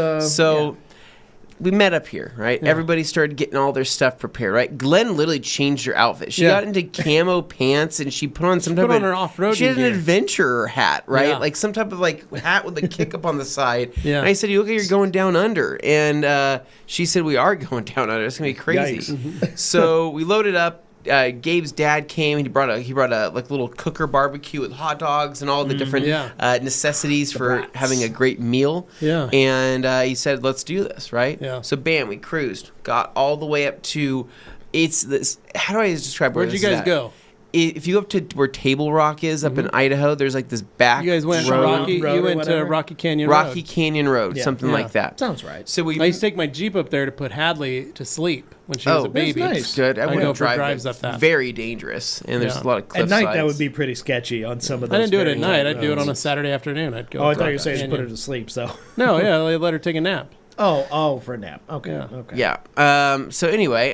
we met up here, right? Yeah. Everybody started getting all their stuff prepared, right? Glenn literally changed her outfit. She got into camo pants and she put on some type of her off-roading She had an gear. adventurer hat, right? Yeah. Like some type of like hat with a kick up on the side. Yeah. And I said, "You look like you're going down under," and she said, "We are going down under. It's gonna be crazy." So we loaded up. Gabe's dad came and he brought a like little cooker barbecue with hot dogs and all the different necessities for having a great meal. Yeah. And he said, "Let's do this," right? Yeah. So bam, we cruised, got all the way up to this. How do I describe where'd you guys go? If you go up to where Table Rock is up in Idaho, there's like this back. You guys went road. You went to Rocky Canyon Road. Canyon Road, something like that. Sounds right. So I used to take my Jeep up there to put Hadley to sleep when she was a baby. That's nice. Good. I wouldn't go for drive drives it. up that. Very dangerous, and there's a lot of cliff at night. sides. That would be pretty sketchy on some of those. I didn't do it at night. I'd do it on a Saturday afternoon. I'd go. Oh, I thought you were saying put her to sleep. So no, they let her take a nap. Oh, for a nap. Okay. Okay. Yeah. So anyway,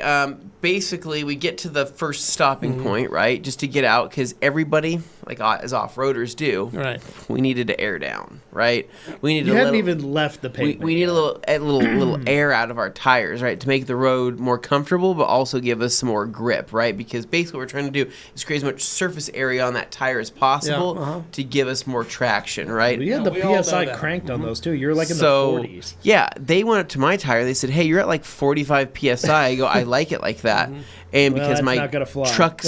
basically we get to the first stopping point, right? Just to get out because everybody, like as off-roaders do, right? We needed to air down, right? We needed. You hadn't even left the pavement. We need a little air out of our tires, right, to make the road more comfortable, but also give us some more grip, right? Because basically what we're trying to do is create as much surface area on that tire as possible to give us more traction, right? Well, you had the PSI cranked on those too. You're like in the 40s. Yeah, they went up to my tire. They said, "Hey, you're at like 45 PSI." I go, "I like it like that," and because my truck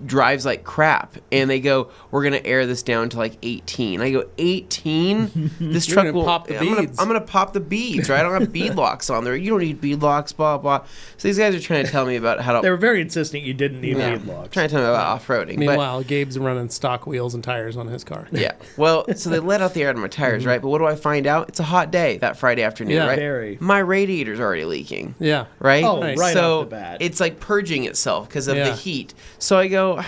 drives like crap, and they go, "We're gonna air this down to like 18." I go, 18? This truck will pop the beads. I'm gonna pop the beads, right? I don't have bead locks on there. You don't need bead locks, blah blah. So these guys are trying to tell me about how to. They were very insistent you didn't need bead locks. Trying to tell me about off-roading. Meanwhile, Gabe's running stock wheels and tires on his car. Yeah. Well, so they let out the air out of my tires, right? But what do I find out? It's a hot day that Friday afternoon, right? Very. My radiator's already leaking. Yeah. Right? Oh, right so off the bat. it's like purging itself because of the heat. So I go,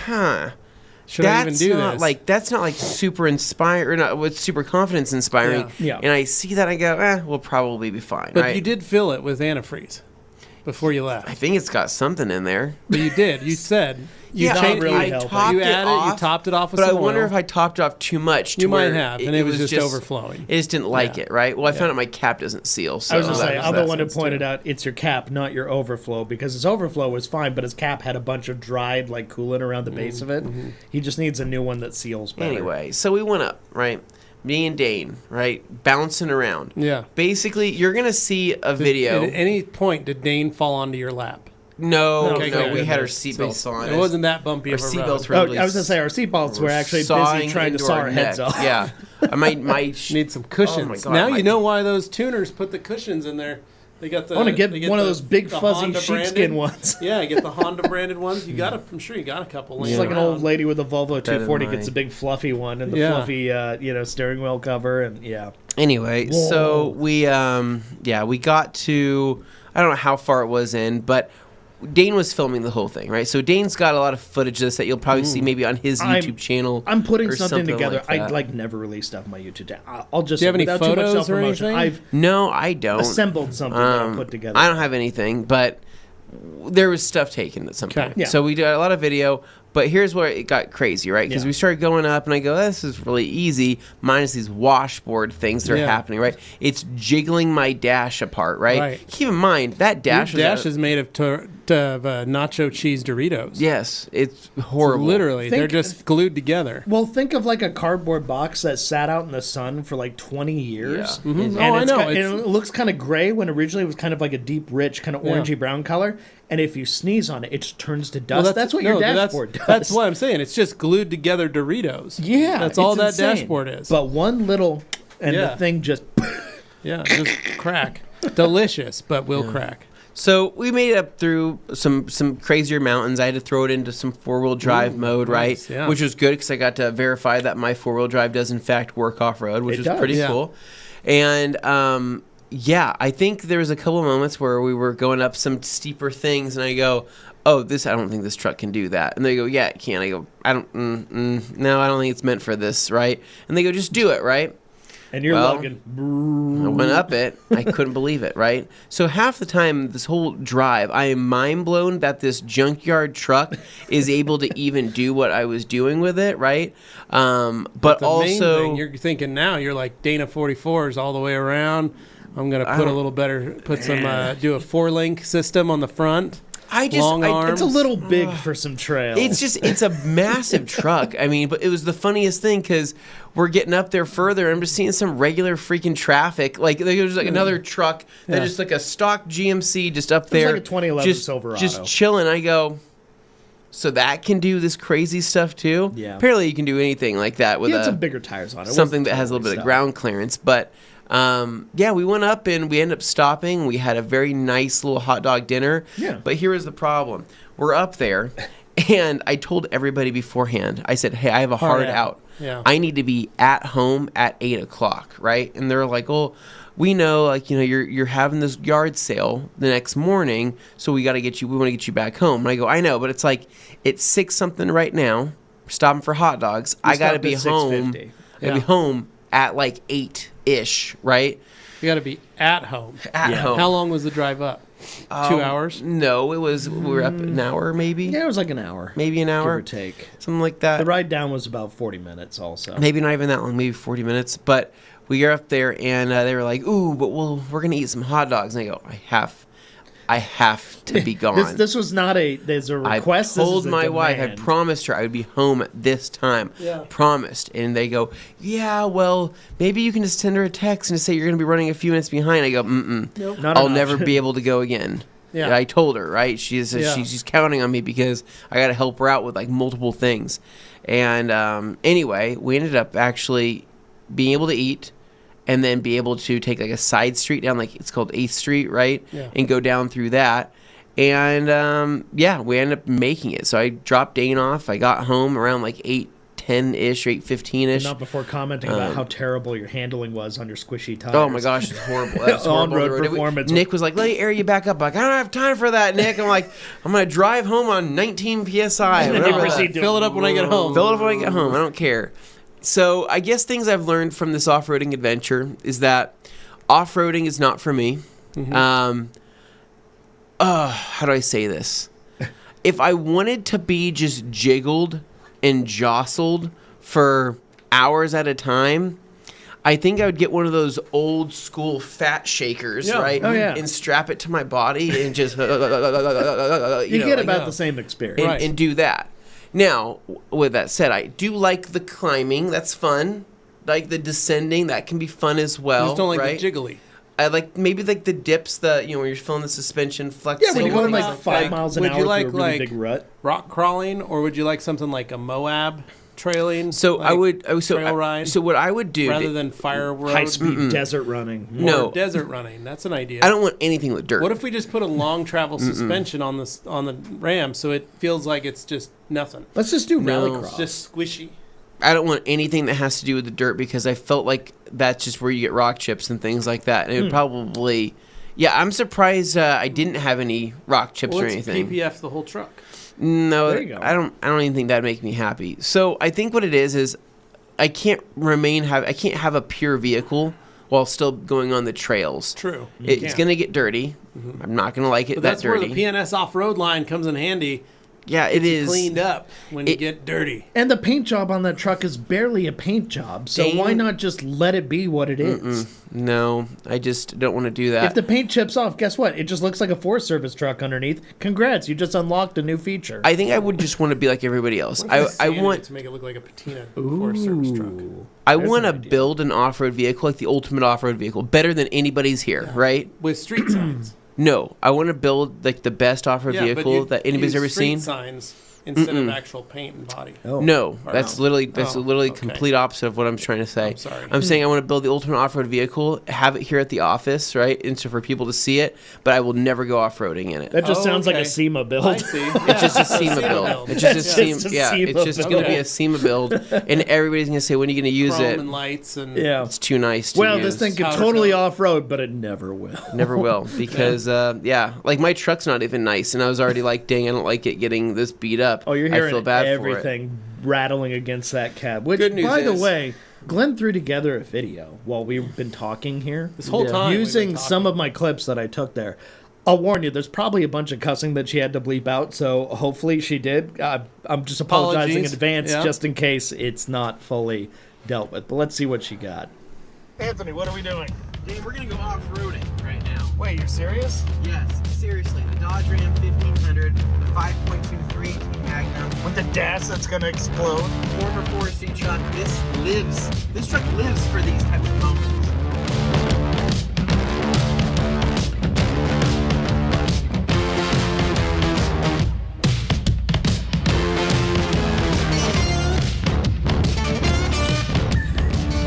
should I even do this? That's not like super inspiring, or not with super confidence inspiring. Yeah. And I see that, I go, we'll probably be fine. But right? you did fill it with antifreeze before you left. I think it's got something in there. But you did. You said you changed really I topped you it added off, you topped it off with but some I wonder oil. if I topped it off too much. To You might where have, and it was just overflowing. It just didn't like it, right? Well, I found out my cap doesn't seal. So I was going to say, I'm the one who sense, pointed out it's your cap, not your overflow, because his overflow was fine, but his cap had a bunch of dried like coolant around the base of it. He just needs a new one that seals better. Anyway, so we went up, right? Me and Dane, right? Bouncing around. Yeah. Basically, you're going to see a video. At any point, did Dane fall onto your lap? No, Okay, no, good. we had our seatbelts on. It wasn't that bumpy Our of a road. seatbelts were I really was going to say, our seatbelts were actually busy sawing Oh, trying to into saw our our heads neck. off. Yeah. My Need some cushions. Oh my God, now you know why those tuners put the cushions in there. They got the. I want to get one of those big the fuzzy Honda sheepskin branded ones. Yeah, get the Honda branded ones. I'm sure you got a couple. It's like an old lady with a Volvo 240 mind. gets a big fluffy one and the fluffy, steering wheel cover and Anyway, so we got to, I don't know how far it was in, but Dane was filming the whole thing, right? So Dane's got a lot of footage of this that you'll probably see maybe on his YouTube channel. I'm putting or something together. like I never release stuff on my YouTube channel. I'll just. Do you have any without too much photos or self-promotion, anything? No, I don't. Assembled something that I'll put together. I don't have anything, but there was stuff taken at some point. Yeah. So we did a lot of video, but here's where it got crazy, right? Because we started going up, and I go, this is really easy, minus these washboard things that are happening, right? It's jiggling my dash apart, right? Keep in mind, that dash is made of nacho cheese Doritos. Yes, it's horrible. So literally, they're just glued together. Well, think of like a cardboard box that sat out in the sun for like 20 years. Yeah. Mm-hmm. And I know. And it looks kind of gray when originally it was kind of like a deep, rich, kind of orangey brown color. And if you sneeze on it, it just turns to dust. That's what your dashboard does. That's what I'm saying. It's just glued together Doritos. Yeah. That's all that insane. dashboard is. But one little, and the thing just... just crack. Delicious, but will crack. So we made it up through some crazier mountains. I had to throw it into some 4-wheel drive mode, right? Yeah. Which was good because I got to verify that my 4-wheel drive does in fact work off-road, which is pretty cool. And I think there was a couple of moments where we were going up some steeper things, and I go, I don't think this truck can do that. And they go, yeah, it can. I go, no, I don't think it's meant for this, right? And they go, just do it, right? And you're lugging. I went up it. I couldn't believe it, right? So half the time, this whole drive, I am mind blown that this junkyard truck is able to even do what I was doing with it, right? But the also, main thing you're thinking now, you're like Dana 44s all the way around. I'm gonna put a little better, do a 4-link system on the front. Long arms. It's a little big for some trails. It's a massive truck. I mean, but it was the funniest thing because we're getting up there further. I'm just seeing some regular freaking traffic. Like there's like another truck that just like a stock GMC just up there. It's like a 2011 Silverado. Just chilling. I go, so that can do this crazy stuff too? Yeah. Apparently you can do anything like that with some bigger tires on it. Something that has a little bit of ground clearance. But we went up and we ended up stopping. We had a very nice little hot dog dinner. Yeah. But here was the problem. We're up there, and I told everybody beforehand. I said, hey, I have a hard out. Yeah. I need to be at home at 8 o'clock, right? And they're like, oh, we know, you're having this yard sale the next morning, so we want to get you back home. And I go, I know, but it's like, it's 6 something right now. We're stopping for hot dogs. I got to be home. I got to be home at like 8-ish, right? You got to be at home. At home. How long was the drive up? 2 hours? No, we were up an hour maybe. Yeah, it was like an hour. Maybe an hour. Give or take. Something like that. The ride down was about 40 minutes also. Maybe not even that long, maybe 40 minutes. But we got up there and they were like, ooh, but we're going to eat some hot dogs. And I go, I have to be gone. This was not there's a request. I told my wife, I promised her I would be home at this time. Yeah. Promised. And they go, yeah, well, maybe you can just send her a text and just say you're going to be running a few minutes behind. I go, Nope. I'll never be able to go again. Yeah. I told her, right? She's counting on me because I got to help her out with like multiple things. And anyway, we ended up actually being able to eat and then be able to take like a side street down, like it's called 8th Street, right? Yeah. And go down through that. And we ended up making it. So I dropped Dane off. I got home around like 8:10-ish, 8:15-ish. Not before commenting about how terrible your handling was on your squishy tires. Oh my gosh, it's horrible. That was horrible. On-road performance. Nick was like, let me air you back up. I'm like, I don't have time for that, Nick. I'm like, I'm going to drive home on 19 PSI. And then you proceed to Fill it up when I get home. Fill it up when I get home. I don't care. So I guess things I've learned from this off-roading adventure is that off-roading is not for me. Mm-hmm. How do I say this? If I wanted to be just jiggled and jostled for hours at a time, I think I would get one of those old school fat shakers, right? Oh, yeah. And strap it to my body and just you get about the same experience. and do that. Now, with that said, I do like the climbing. That's fun. Like the descending, that can be fun as well. You just don't like right? the jiggly. I like maybe like the dips, when you're feeling the suspension flexing. Yeah, when you're going like 5 miles an would hour you like, through a really big rut. Rock crawling, or would you like something like a Moab trailing. So like trail ride. So what I would do rather than fire road, high-speed desert running. No, desert running. That's an idea. I don't want anything with dirt. What if we just put a long travel suspension on the Ram so it feels like it's just nothing? Let's just do No. rallycross. Just squishy. I don't want anything that has to do with the dirt because I felt like that's just where you get rock chips and things like that. And it would probably, I'm surprised I didn't have any rock chips or anything. PPF the whole truck. No, There you go. I don't even think that'd make me happy. So I think what it is I can't have a pure vehicle while still going on the trails. True. It's gonna get dirty. I'm not gonna like it But that that's where dirty. the PNS off-road line comes in handy. Yeah, it is Cleaned up when you get dirty. And the paint job on that truck is barely a paint job, so why not just let it be what it is? No, I just don't want to do that. If the paint chips off, guess what? It just looks like a Forest Service truck underneath. Congrats, you just unlocked a new feature. I think I would just want to be like everybody else. What if I sanded want it to make it look like a patina Forest Service truck. I want to build an off-road vehicle, like the ultimate off-road vehicle, better than anybody's here, right? With street signs. No, I want to build like the best off-road But vehicle you that anybody's use ever street seen. signs instead of actual paint and body. Oh. No, that's literally okay. complete opposite of what I'm trying to say. I'm sorry. I'm saying I want to build the ultimate off-road vehicle, have it here at the office, right, and so for people to see it, but I will never go off-roading in it. That just sounds like a okay. SEMA build. I see. It's just a SEMA build. It's just a SEMA. Yeah, it's just going to be a SEMA build, and everybody's going to say, "When are you going to use Chrome it?" and lights and Yeah. It's too nice to Well, use. this thing could Powder totally coat. off-road, but it never will. Never will because like my truck's not even nice, and I was already like, dang, I don't like it getting this beat up. Oh, you're I hearing feel bad everything rattling against that cab. Which, Good news by the is- way, Glenn threw together a video while we've been talking here. This whole time we've using been some talking. of my clips that I took there. I'll warn you, there's probably a bunch of cussing that she had to bleep out, so hopefully she did. I'm just apologizing in Apologies. advance Yeah. just in case it's not fully dealt with. But let's see what she got. Anthony, what are we doing? Dave, we're gonna go off-roading right now. Wait, you're serious? Yes, seriously, the Dodge Ram 1500, the 5.23 Magnum, With the dash that's gonna explode? former Forestry truck. This truck lives for these types of moments.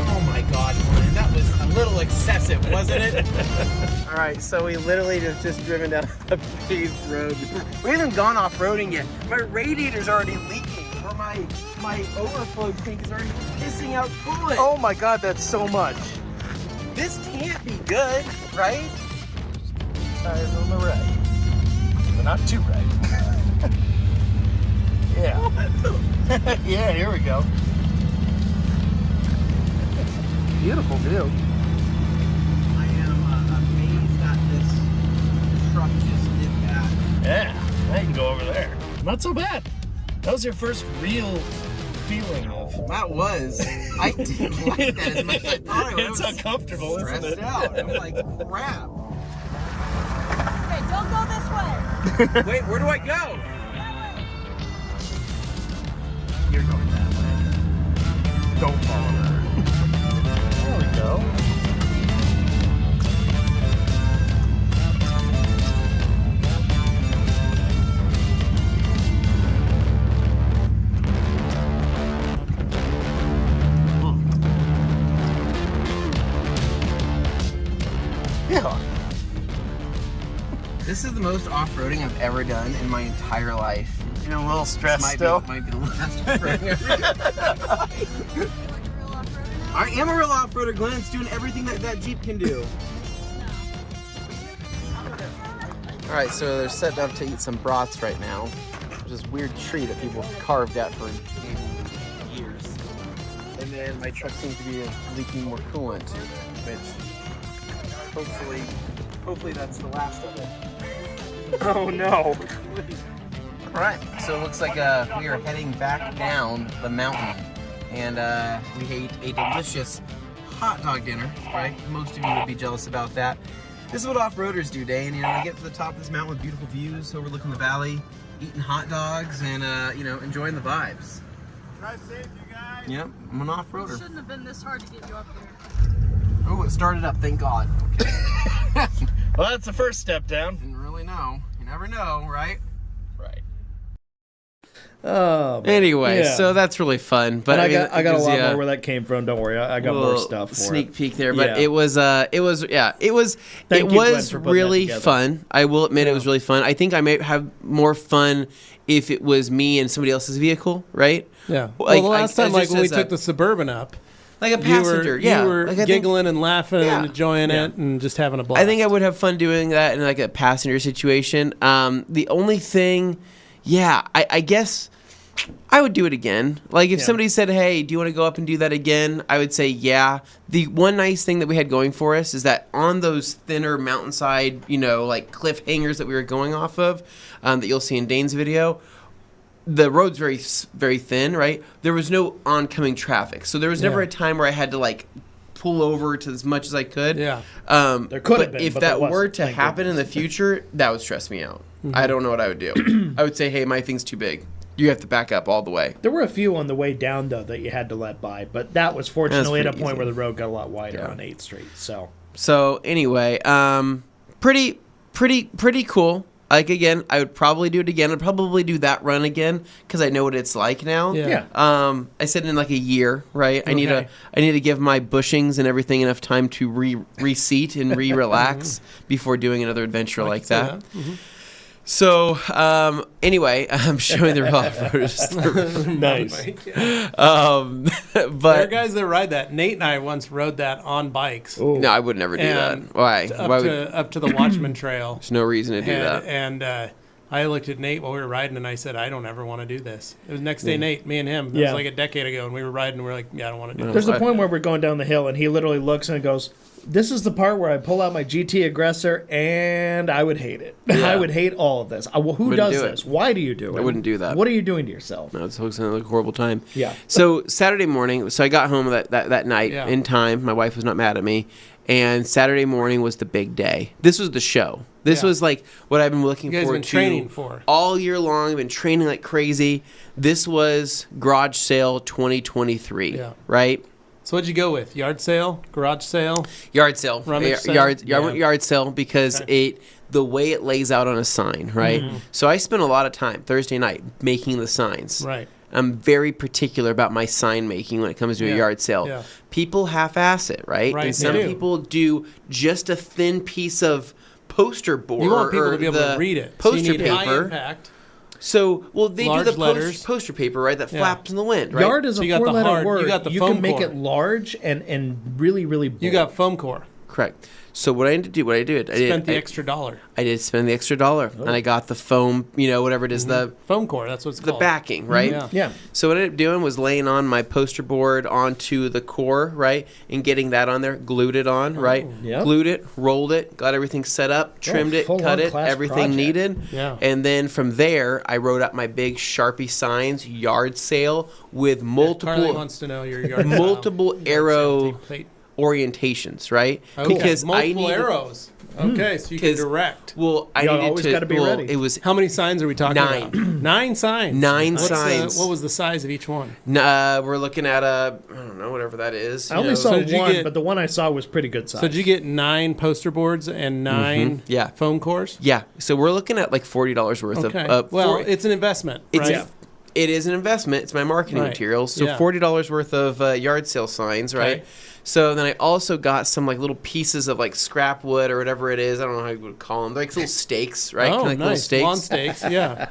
Oh my God, Glenn, that was a little excessive, wasn't it? All right, so we literally have just driven down a paved road. We haven't gone off-roading yet. My radiator's already leaking, or my overflow tank is already pissing out coolant. Oh my god, that's so much. This can't be good, right? Tires on the right. But not too right. Yeah. Yeah, here we go. Beautiful view. I am amazed that this truck just did that. Yeah, now you can go over there. Not so bad. That was your first real feeling of. That was. I didn't like that as much as I thought I would. It's uncomfortable, isn't Stressed it? out. I'm like, crap. Okay, don't go this way. Wait, where do I go? You're going that way. Don't follow her. There we go. Yeah. This is the most off-roading I've ever done in my entire life. You're a little stressed Might still. be the last off-roading I've ever done. Like a real off-roader now? I am a real off-roader, Glenn. It's doing everything that Jeep can do. All right, so they're setting up to eat some brats right now. Which is a weird tree that people have carved at for years. And then my truck seems to be leaking more coolant, which hopefully that's the last of it. Oh no. All right, so it looks like we are heading back down the mountain, and we ate a delicious hot dog dinner, right? Most of you would be jealous about that. This is what off-roaders do, Dane. You know, we get to the top of this mountain with beautiful views overlooking the valley, eating hot dogs, and enjoying the vibes. Drive safe, you guys. Yep, I'm an It off-roader. shouldn't have been this hard to get you up here. Oh, it started up, thank God. Okay. Well, that's the first step down. Didn't really know. You never know, right? Right. Anyway, Yeah. so that's really fun. But I mean, got it a gives lot you more where that came from. Don't worry, I got more little stuff for sneak it. peek there. But Yeah. it was Thank you, Glenn, for putting really that together. fun. I will admit it was really fun. I think I may have more fun if it was me and somebody else's vehicle, right? Yeah. Like, Well, the last time, just when we as took the Suburban up, like a passenger, you were Like, I think- giggling and laughing Yeah. and enjoying it and just having a blast. I think I would have fun doing that in like a passenger situation. The only thing, I guess I would do it again. Like if somebody said, "Hey, do you want to go up and do that again?" I would say, "Yeah." The one nice thing that we had going for us is that on those thinner mountainside, like cliffhangers that we were going off of, that you'll see in Dane's video. The road's very, very thin, right? There was no oncoming traffic, so there was never a time where I had to like pull over to as much as I could. Yeah. There could have But been, if but there that were wasn't, to thank happen in the future, that would stress me out. I don't know what I would do. I would say, "Hey, my thing's too big. You have to back up all the way." There were a few on the way down though that you had to let by, but that was fortunately at a pretty point easy. where the road got a lot wider Yeah. on 8th Street. So anyway, pretty cool. Like again, I would probably do it again. I'd probably do that run again because I know what it's like now. Yeah. I said in like a year, right? I need to give my bushings and everything enough time to reseat and relax before doing another adventure like that. So anyway, I'm showing the raw photos. Nice. There are But guys that ride that. Nate and I once rode that on bikes. no, I would never do And that. Why? Why would? Up to the Watchman Trail. There's no reason to do that. And I looked at Nate while we were riding, and I said, "I don't ever want to do this." It was next day, Nate, me and him. It Yeah. was like a decade ago, and we were riding, and we were like, "Yeah, I don't want to do There's this." a point where we're going down the hill, and he literally looks and goes, "This is the part where I pull out my GT Aggressor, and I would hate it. I would hate all of this. Who Wouldn't does do it. this? Why do you do it? I wouldn't do that. What are you doing to yourself?" No, it's going to look a horrible time. Yeah. So Saturday morning, so I got home that night Yeah. in time. My wife was not mad at me. And Saturday morning was the big day. This was the show. This Yeah. was like what I've been looking You guys forward been to training for. all year long. I've been training like crazy. This was Garage Sale 2023, Yeah. right? So what'd you go with? Yard sale? Garage sale? Yard sale. Rummage sale? I went yard sale because the way it lays out on a sign, right? So I spent a lot of time Thursday night making the signs. Right. I'm very particular about my sign making when it comes to a yard sale. Yeah. People half-ass it, right? Right, And they some do. people do just a thin piece of poster board You want people or to be able the to read it. So poster you need high paper. impact. So, well, they do Large the letters. poster paper, right? That Yeah. flaps in the wind, right? Yard is So a you got the four-letter hard- you word. got the You foam can make core. it large and really, really bold. You got foam core. Correct. So what I did, Spent the extra $1. I did spend the extra $1, and I got the foam, whatever it is, Foam core, that's what it's the called. backing, right? Yeah. Yeah. So what I ended up doing was laying on my poster board onto the core, right, and getting that on there, glued it on, right, Yep. glued it, rolled it, got everything set up, trimmed it, full-on cut it, class everything project. needed, Yeah. and then from there I wrote up my big Sharpie signs, yard sale with Carly multiple wants to know your yard multiple sale arrow plate. orientations, right? Okay. Because I multiple needed, arrows. Okay, so you can 'Cause- direct. well, I You needed always to. gotta be ready. It was How many signs are we talking 9. about? 9 signs. 9 What's signs. what was the size of each one? we're looking at I don't know, whatever that is. I only saw So did you one, get- but the one I saw was pretty good size. So did you get 9 poster boards and 9 Yeah. foam cores? Yeah, so we're looking at like $40 worth Okay. of. Well, it's an investment, it's right? it is an investment. It's my marketing Right. materials. So Yeah. $40 worth of yard sale signs, right? Okay. So then I also got some like little pieces of like scrap wood or whatever it is. I don't know how you would call them. They're like little stakes, right? Oh, Like little nice. stakes. Lawn stakes, yeah.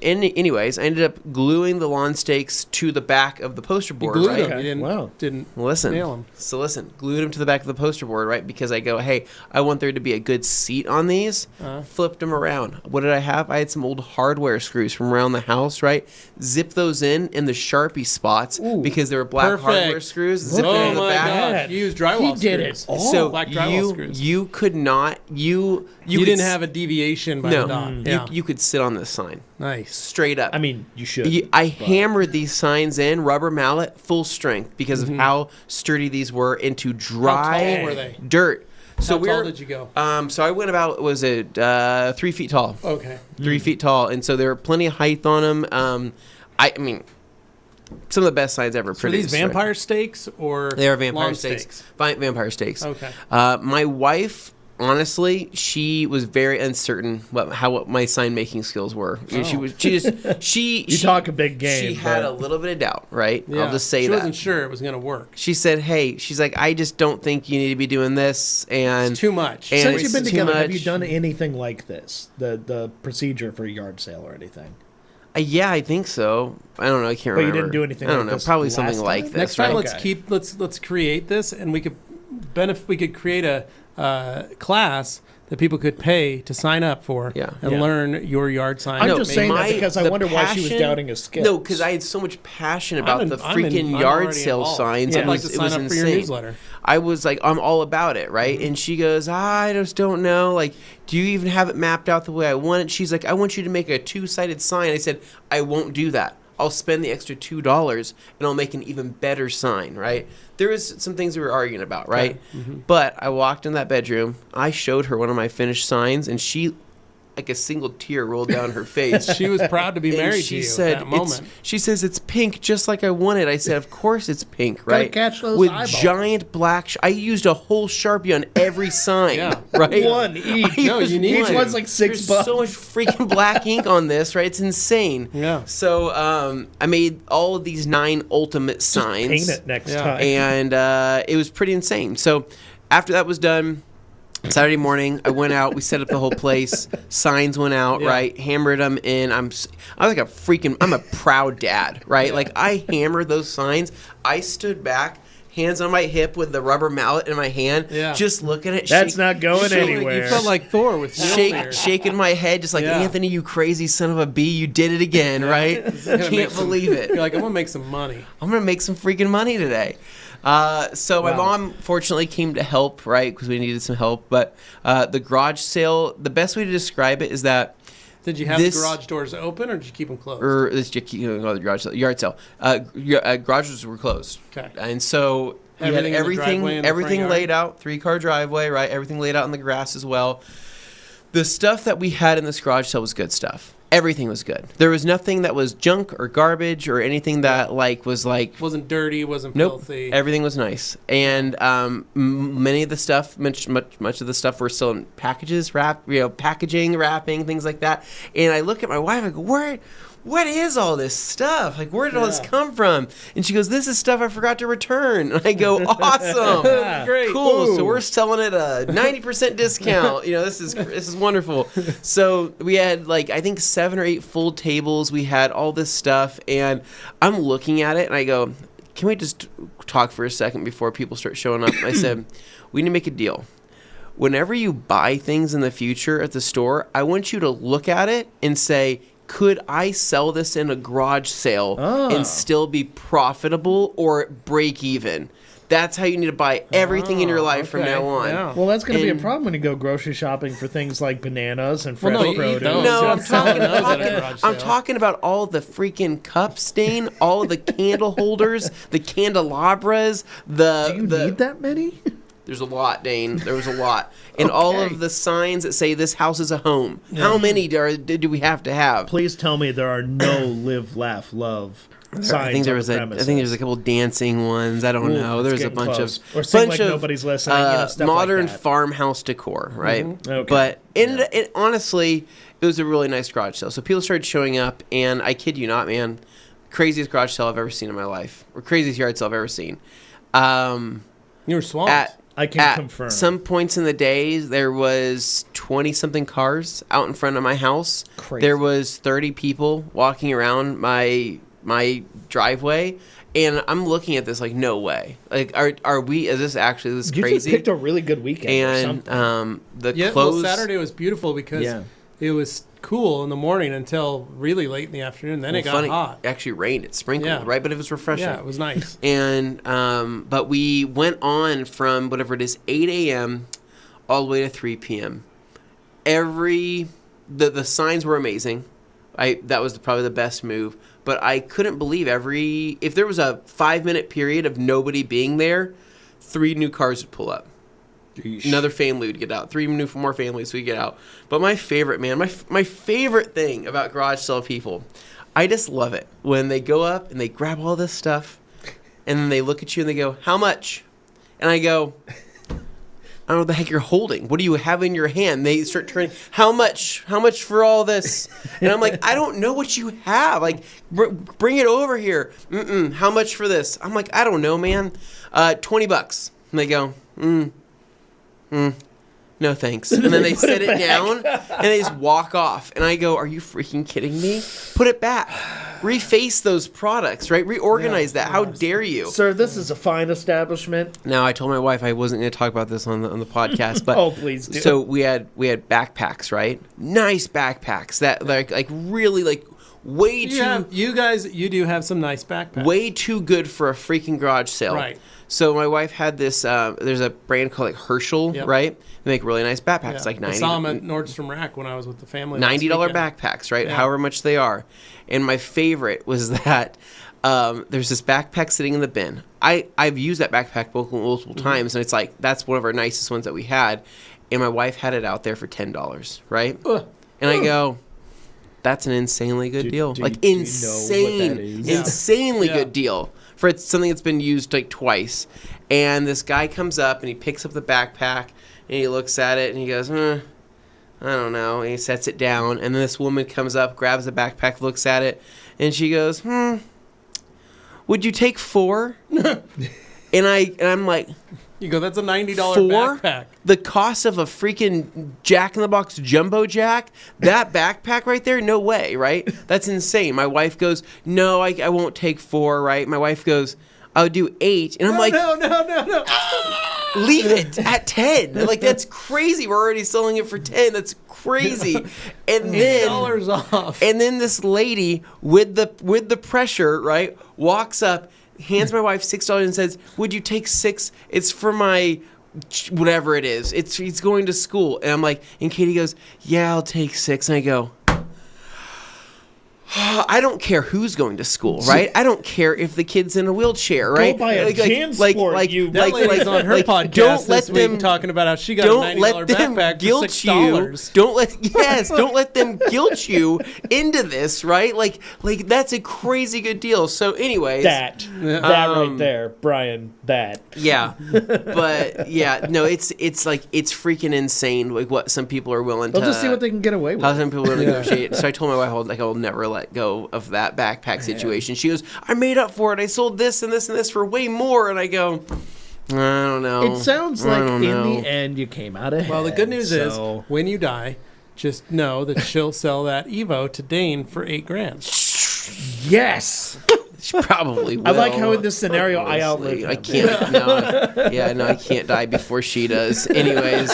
Anyways, I ended up gluing the lawn stakes to the back of the poster You board, glued right? them. You didn't, Wow. didn't Listen. nail them. So listen, glued them to the back of the poster board, right? Because I go, hey, I want there to be a good seat on these. Flipped them around. What did I have? I had some old hardware screws from around the house, right? Zip those in the Sharpie spots because they were black Perfect. hardware screws. Zip them Oh in the my back. God. You used drywall He screws. did it all. So black drywall screws. you could not you You could didn't s- have a deviation by no the dot. Yeah. you could sit on this sign Nice. straight up. I mean, you should. I hammered these signs in rubber mallet full strength because of how sturdy these were into dry Mm-hmm. tall were they? dirt. So How we tall did you go? So I went about 3 feet tall. Okay. 3 feet tall, and so there were plenty of height on them. I mean, some of the best signs ever Are produced. these right? vampire stakes or They are vampire lawn stakes. Vampire stakes. Okay. My wife honestly, she was very uncertain what my sign making skills were. She talk a big game. She had a little bit of doubt, right? Yeah. I'll just say she that. wasn't sure it was going to work. She said, "Hey, she's like, I just don't think you need to be doing this, and it's too much." And Since you've been it's together, too have you much. done anything like this? The procedure for a yard sale or anything? Yeah, I think so. I don't know. I can't But you remember. didn't do anything I don't like know. this Probably last something time? like this. Next time, right? let's create this, and we could create a class that people could pay to sign up for and learn your yard sign. I'm just saying that because I wonder why she was doubting his skills. No, because I had so much passion about the I'm freaking yard already sale involved. signs. I'd It like was, to it sign was up insane. for your newsletter. I was like, I'm all about it, right? And she goes, I just don't know. Like, do you even have it mapped out the way I want it? She's like, I want you to make a 2-sided sign. I said, I won't do that. I'll spend the extra $2 and I'll make an even better sign, right? There was some things we were arguing about, right? Okay. Mm-hmm. But I walked in that bedroom. I showed her one of my finished signs, and she, like a single tear rolled down her face. She was proud to be And married she to you said, at that moment. She says, it's pink just like I wanted. I said, of course it's pink, right? catch those With eyeballs. giant black... I used a whole Sharpie on every sign, Yeah. right? One each. No, you need Each to. one's like $6. There's so much freaking black ink on this, right? It's insane. Yeah. So I made all of these 9 ultimate signs. Paint it next Yeah. time. And it was pretty insane. So after that was done... Saturday morning, I went out. We set up the whole place. Signs went out, right? Hammered them in. I was like I'm a proud dad, right? Like I hammered those signs. I stood back, hands on my hip with the rubber mallet in my hand, just looking at. That's not going anywhere. You felt like Thor with shaking my head, just like Anthony, you crazy son of a bee, you did it again, right? Can't believe it. You're like, I'm gonna make some money. I'm gonna make some freaking money today. So my mom fortunately came to help, right? Because we needed some help. But the garage sale, the best way to describe it is that. Did you have the garage doors open, or did you keep them closed? Or the garage sale, yard sale. Garages were closed. Okay. And so Everything everything laid out, 3-car driveway, right? Everything laid out in the grass as well. The stuff that we had in this garage sale was good stuff. Everything was good. There was nothing that was junk or garbage or anything that wasn't dirty, wasn't filthy. Everything was nice. And many of the stuff, much of the stuff, were still in packages, packaging, wrapping, things like that. And I look at my wife, I go, what is all this stuff? Like, where did all this come from? And she goes, this is stuff I forgot to return. And I go, awesome. Great. Cool. Ooh. So we're selling it a 90% discount. This is wonderful. So we had I think 7 or 8 full tables. We had all this stuff, and I'm looking at it and I go, can we just talk for a second before people start showing up? I said, we need to make a deal. Whenever you buy things in the future at the store, I want you to look at it and say, could I sell this in a garage sale and still be profitable or break even? That's how you need to buy everything in your life from now on. Yeah. Well, that's going to be a problem when you go grocery shopping for things like bananas and fresh Well, no, you eat produce. those. No, Yeah, I'm selling those at a garage I'm sale. talking about all the freaking cups, Dane, all of the candle holders, the candelabras, Do you need that many? There's a lot, Dane. There was a lot. And all of the signs that say this house is a home. How many do we have to have? Please tell me there are no live, laugh, love signs. I think there was on the I think there's a couple dancing ones. I don't know. There's a bunch close. of Or sing like nobody's listening. Stuff modern like that. farmhouse decor, right? Okay. But it honestly, it was a really nice garage sale. So people started showing up, and I kid you not, man, craziest garage sale I've ever seen in my life, or craziest yard sale I've ever seen. You were swamped. I can confirm. At some points in the day, there was 20-something cars out in front of my house. Crazy. There was 30 people walking around my driveway, and I'm looking at this like, no way. Like, are we? Is this actually this You crazy? just picked a really good weekend. And or clothes. Saturday was beautiful because it was cool in the morning until really late in the afternoon. Then it got hot. It actually rained. It sprinkled, right? But it was refreshing. Yeah, it was nice. And but we went on from whatever it is, 8 a.m. all the way to 3 p.m. The signs were amazing. That was probably the best move. But I couldn't believe if there was a 5-minute period of nobody being there, 3 new cars would pull up. Jeez. Another family would get out. 3 more families would get out. But my favorite, man, my favorite thing about garage sale people, I just love it when they go up and they grab all this stuff, and then they look at you and they go, "How much?" And I go, I don't know what the heck you're holding. What do you have in your hand? They start turning, how much for all this? And I'm like, I don't know what you have. Like, bring it over here. How much for this? I'm like, I don't know, man. $20. And they go, no thanks. And then they set it down and they just walk off. And I go, are you freaking kidding me? Put it back. Reface those products, right? Reorganize that. How dare you? Sir, this is a fine establishment. Now, I told my wife I wasn't going to talk about this on the podcast, but oh, please do. So we had backpacks, right? Nice backpacks that like really like way too. You do have some nice backpacks. Way too good for a freaking garage sale. Right. So my wife had this. There's a brand called like Herschel, right? They make really nice backpacks, like $90. I saw them at Nordstrom Rack when I was with the family. $90 backpacks, right? Yeah. However much they are. And my favorite was that there's this backpack sitting in the bin. I've used that backpack multiple times, and it's like that's one of our nicest ones that we had. And my wife had it out there for $10, right? And I go, that's an insanely good deal. Like insanely good deal for something that's been used like twice. And this guy comes up and he picks up the backpack and he looks at it and he goes, I don't know. And he sets it down. And then this woman comes up, grabs the backpack, looks at it, and she goes, would you take 4? And I'm like, you go, that's a $90 backpack. The cost of a freaking Jack-in-the-Box Jumbo Jack? That backpack right there? No way, right? That's insane. My wife goes, no, I won't take 4, right? My wife goes, I'll do 8. And I'm like, no. Leave it at 10. Like, that's crazy. We're already selling it for 10. That's crazy. And then $8 off. And then this lady with the pressure, right, walks up, hands my wife $6 and says, would you take 6? It's for my whatever it is. He's going to school. And I'm like, and Katie goes, yeah, I'll take 6. And I go, I don't care who's going to school, right? I don't care if the kid's in a wheelchair, right? Go buy a JanSport, that lady's on her podcast don't let this week them talking about how she got a $90 backpack for $6. Don't let them guilt you into this, right? Like that's a crazy good deal. So, anyways, that right there, Brian. That. Yeah, but yeah, no, it's freaking insane. Like what some people are willing to. They'll just see what they can get away with. How some people will negotiate. So I told my wife, I will never let go of that backpack situation. She goes, I made up for it. I sold this and this and this for way more. And I go, I don't know. It sounds like in the end you came out ahead. Well, the good news is when you die, just know that she'll sell that Evo to Dane for $8,000. Yes. She probably will. I like how in this scenario I outlived him. I can't. I can't die before she does. Anyways,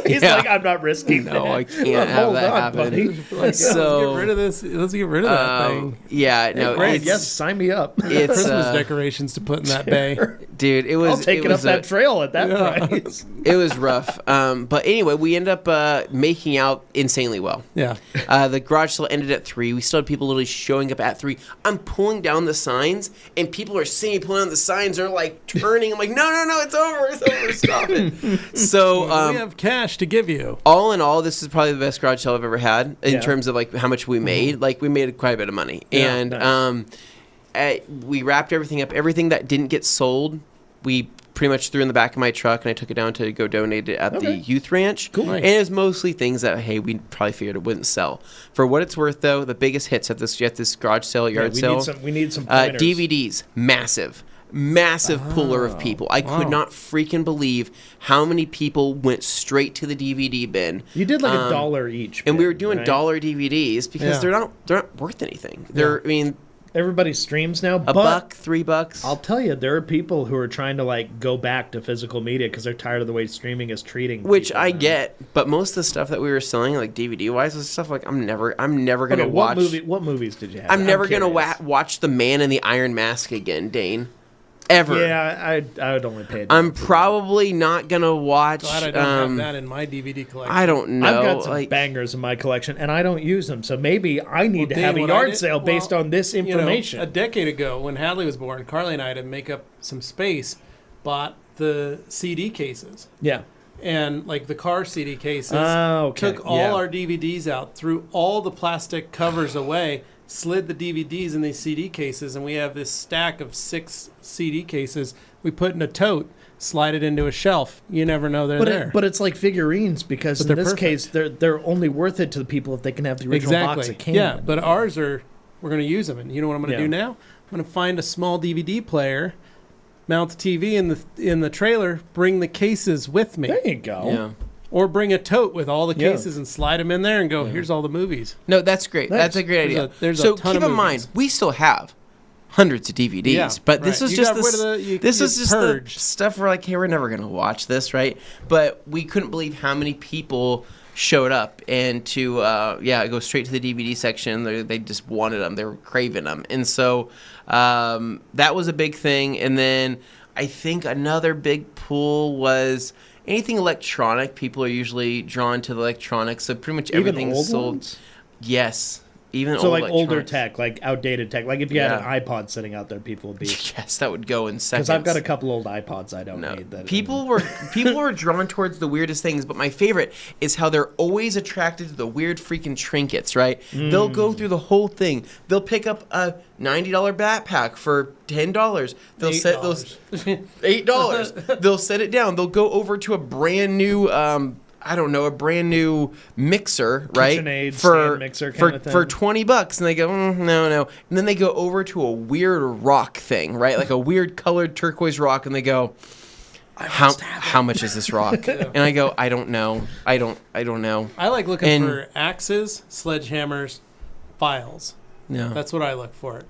he's like, I'm not risking that. No, I can't have that happen. Let's get rid of this. Let's get rid of that thing. Yeah, no. Yes, sign me up. It's Christmas decorations to put in that bay, dude. It was. I'll take it up that trail at that price. It was rough. But anyway, we end up making out insanely well. Yeah. The garage sale ended at 3. We still had people literally showing up at 3. I'm pulling down the signs and people are seeing me pulling down the signs. They're like turning. I'm like, no, it's over, stop it. So we have cash to give you. All in all, this is probably the best garage sale I've ever had in terms of like how much we made. Like we made quite a bit of money. And we wrapped everything up. Everything that didn't get sold, we pretty much threw in the back of my truck and I took it down to go donate it at the youth ranch. Cool. Nice. And it was mostly things that, hey, we probably figured it wouldn't sell. For what it's worth, though, the biggest hits at this garage sale, yard sale. We need some pointers. DVDs, massive puller of people. I could not freaking believe how many people went straight to the DVD bin. You did like $1 each. And we were doing $1 DVDs because they're not worth anything. Everybody streams now. $1, $3. I'll tell you, there are people who are trying to like go back to physical media because they're tired of the way streaming is treating. Which I get, but most of the stuff that we were selling, like DVD wise, was stuff like I'm never gonna watch. What movies did you have? I'm never gonna watch The Man in the Iron Mask again, Dane. Ever. Yeah, I would only pay. I'm probably not gonna watch. Glad I don't have that in my DVD collection. I don't know. I've got some bangers in my collection, and I don't use them. So maybe I need to have a yard sale based on this information. A decade ago, when Hadley was born, Carly and I, to make up some space, bought the CD cases. Yeah. And like the car CD cases, took all our DVDs out, threw all the plastic covers away, slid the DVDs in these CD cases, and we have this stack of 6 CD cases we put in a tote. slide it into a shelf. You never know they're there. But it's like figurines because in this case, they're only worth it to the people if they can have the original box that came. Yeah, but ours we're going to use them. And you know what I'm going to do now? I'm going to find a small DVD player, mount the TV in the trailer, bring the cases with me. There you go. Yeah. Or bring a tote with all the cases and slide them in there and go, here's all the movies. No, that's great. That's a great idea. There's so a ton keep of in mind, we still have hundreds of DVDs, but this was just the stuff we're like, hey, we're never going to watch this, right? But we couldn't believe how many people showed up and to go straight to the DVD section. They just wanted them. They were craving them. And so that was a big thing. And then I think another big pull was anything electronic. People are usually drawn to the electronics. So pretty much everything's sold. Ones? Yes. Even so, like older tech, like outdated tech. Like if you had an iPod sitting out there, people would be. Yes, that would go in seconds. Because I've got a couple old iPods I don't need. That people were drawn towards the weirdest things, but my favorite is how they're always attracted to the weird freaking trinkets. Right? They'll go through the whole thing. They'll pick up a $90 backpack for $10. They'll set those $8. They'll set it down. They'll go over to a brand new. A brand new mixer, right? KitchenAid stand mixer kind of thing. For $20, and they go, no. And then they go over to a weird rock thing, right? Like a weird colored turquoise rock, and they go, how much is this rock? And I go, I don't know. I don't know. I like looking for axes, sledgehammers, files. Yeah. That's what I look for.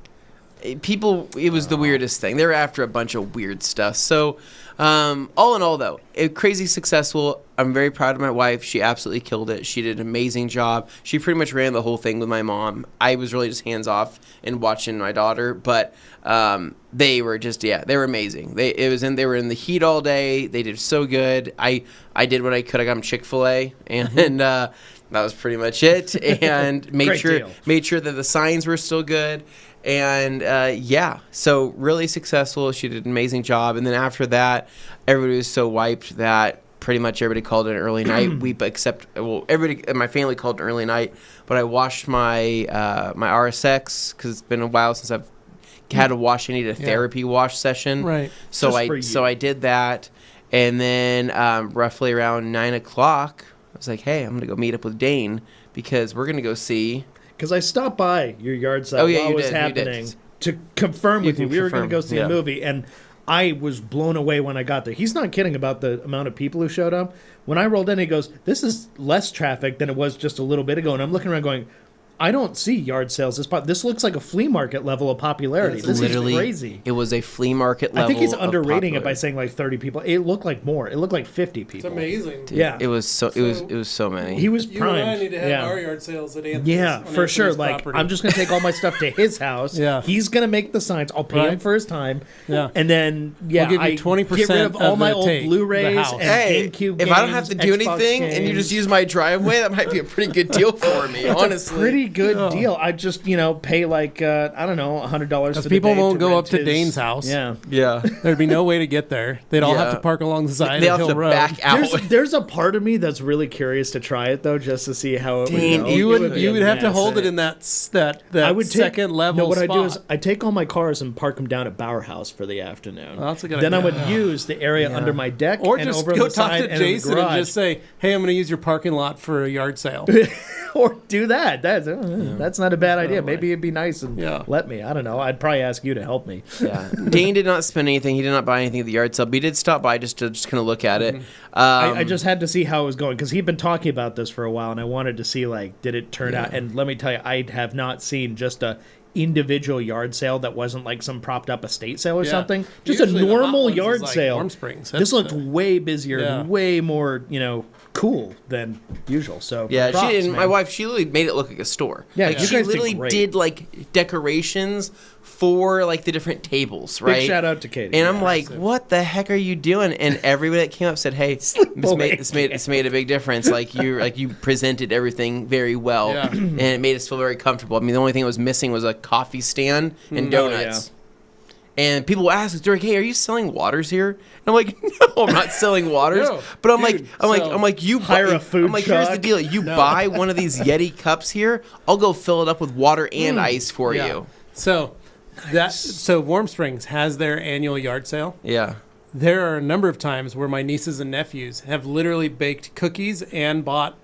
People, it was the weirdest thing. They were after a bunch of weird stuff. So, all in all, though, crazy successful. I'm very proud of my wife. She absolutely killed it. She did an amazing job. She pretty much ran the whole thing with my mom. I was really just hands off and watching my daughter. But they were they were amazing. They were in the heat all day. They did so good. I did what I could. I got them Chick-fil-A and that was pretty much it. And made sure that the signs were still good. And so really successful. She did an amazing job. And then after that, everybody was so wiped that pretty much everybody called it an early night. Everybody in my family called it an early night. But I washed my my RSX because it's been a while since I've had to wash. I needed a therapy wash session. Right. So I did that. And then roughly around 9 o'clock, I was like, hey, I'm going to go meet up with Dane because we're going to go see. Because I stopped by your yard sale while it was happening to confirm with you. We were going to go see a movie, and I was blown away when I got there. He's not kidding about the amount of people who showed up. When I rolled in, he goes, this is less traffic than it was just a little bit ago. And I'm looking around going, I don't see yard sales. This looks like a flea market level of popularity. This is crazy. It was a flea market level. I think he's underrating it by saying like 30 people. It looked like more. It looked like 50 people. It's amazing. Dude, it was so many. He was primed. You and I need to have our yard sales at Anthony's. Yeah, for sure. Like property. I'm just gonna take all my stuff to his house. He's gonna make the signs. I'll pay him for his time. Yeah, and then we'll give you 20% get rid of all my old Blu-rays and GameCube if I don't have to do anything and you just use my driveway, that might be a pretty good deal for me. Honestly, pretty good deal. I just pay like I don't know $100 for the people day won't to go up rent to Dane's house. Yeah. There'd be no way to get there. They'd all have to park along the side of the hill road. Back out. There's a part of me that's really curious to try it though, just to see how it would go. You would have to hold it in that second level. No, what spot. I do is I take all my cars and park them down at Bauer House for the afternoon. Oh, that's a good then idea. I would use the area under my deck or and just over go the talk side to Jason and just say, "Hey, I'm going to use your parking lot for a yard sale." Or do that. That's not a bad idea. Maybe it'd be nice and let me. I don't know. I'd probably ask you to help me. Yeah. Dane did not spend anything. He did not buy anything at the yard sale. But he did stop by just to kind of look at it. I just had to see how it was going because he'd been talking about this for a while, and I wanted to see did it turn out. And let me tell you, I have not seen just a individual yard sale that wasn't like some propped up estate sale or something. Just usually a normal yard sale. Warm Springs. This looked way busier and way more, cool than usual. So props, my wife, she literally made it look like a store. Yeah, she literally did decorations for the different tables, right? Big shout out to Katie. And I'm like, what the heck are you doing? And everybody that came up said, hey, this made a big difference. You presented everything very well, and it made us feel very comfortable. I mean, the only thing that was missing was a coffee stand and donuts. And people ask us, they're like, "Hey, are you selling waters here?" And I'm like, "No, I'm not selling waters." But I'm like, you hire a food truck. Here's the deal: you buy one of these Yeti cups here, I'll go fill it up with water and ice for you. So, Warm Springs has their annual yard sale. Yeah. there are a number of times where my nieces and nephews have literally baked cookies and bought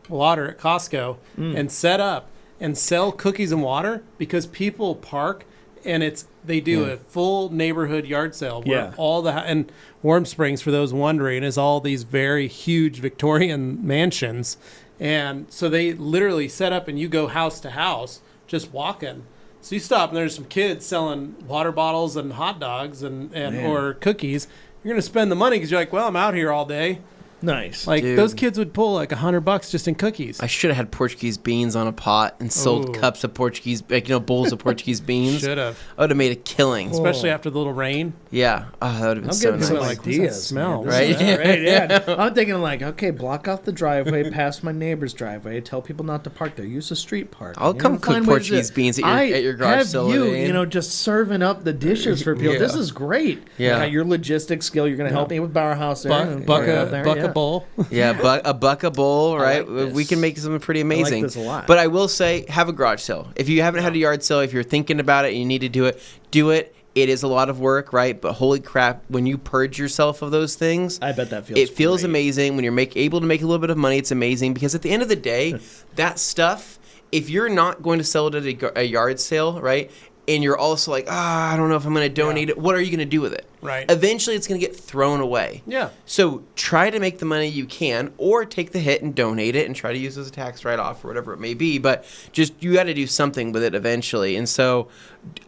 water at Costco and set up and sell cookies and water because people park and they do a full neighborhood yard sale where all and Warm Springs, for those wondering, is all these very huge Victorian mansions. And so they literally set up and you go house to house just walking. So you stop and there's some kids selling water bottles and hot dogs and or cookies. You're going to spend the money because you're like, well, I'm out here all day. Nice. Like, Dude. those kids would pull like $100 just in cookies. I should have had Portuguese beans on a pot and sold cups of Portuguese, bowls of Portuguese beans. Should have. I would have made a killing. Especially after the little rain. Yeah. Oh, that would have been I'm so getting nice. some Like, ideas. what's that smell? Man. Right? This is great, yeah. I'm thinking like, okay, block off the driveway past my neighbor's driveway. Tell people not to park there. Use the street park. I'll come cook Portuguese beans at your garage sale. You just serving up the dishes for people. Yeah. This is great. Yeah. You got your logistics skill. You're going to help me with Bauerhouse there. Buck a bowl. Yeah, a buck a bowl, right? like this. We can make something pretty amazing. this a lot. But I will say, have a garage sale. If you haven't had a yard sale, if you're thinking about it and you need to do it, do it. It is a lot of work, right? But holy crap, when you purge yourself of those things, I bet that feels it feels great. amazing. When you're able to make a little bit of money, it's amazing. Because at the end of the day, that stuff, if you're not going to sell it at a yard sale, right? And you're also like, I don't know if I'm going to donate it. What are you going to do with it? Right. Eventually, it's going to get thrown away. Yeah. So try to make the money you can, or take the hit and donate it and try to use it as a tax write-off or whatever it may be. But just, you got to do something with it eventually. And so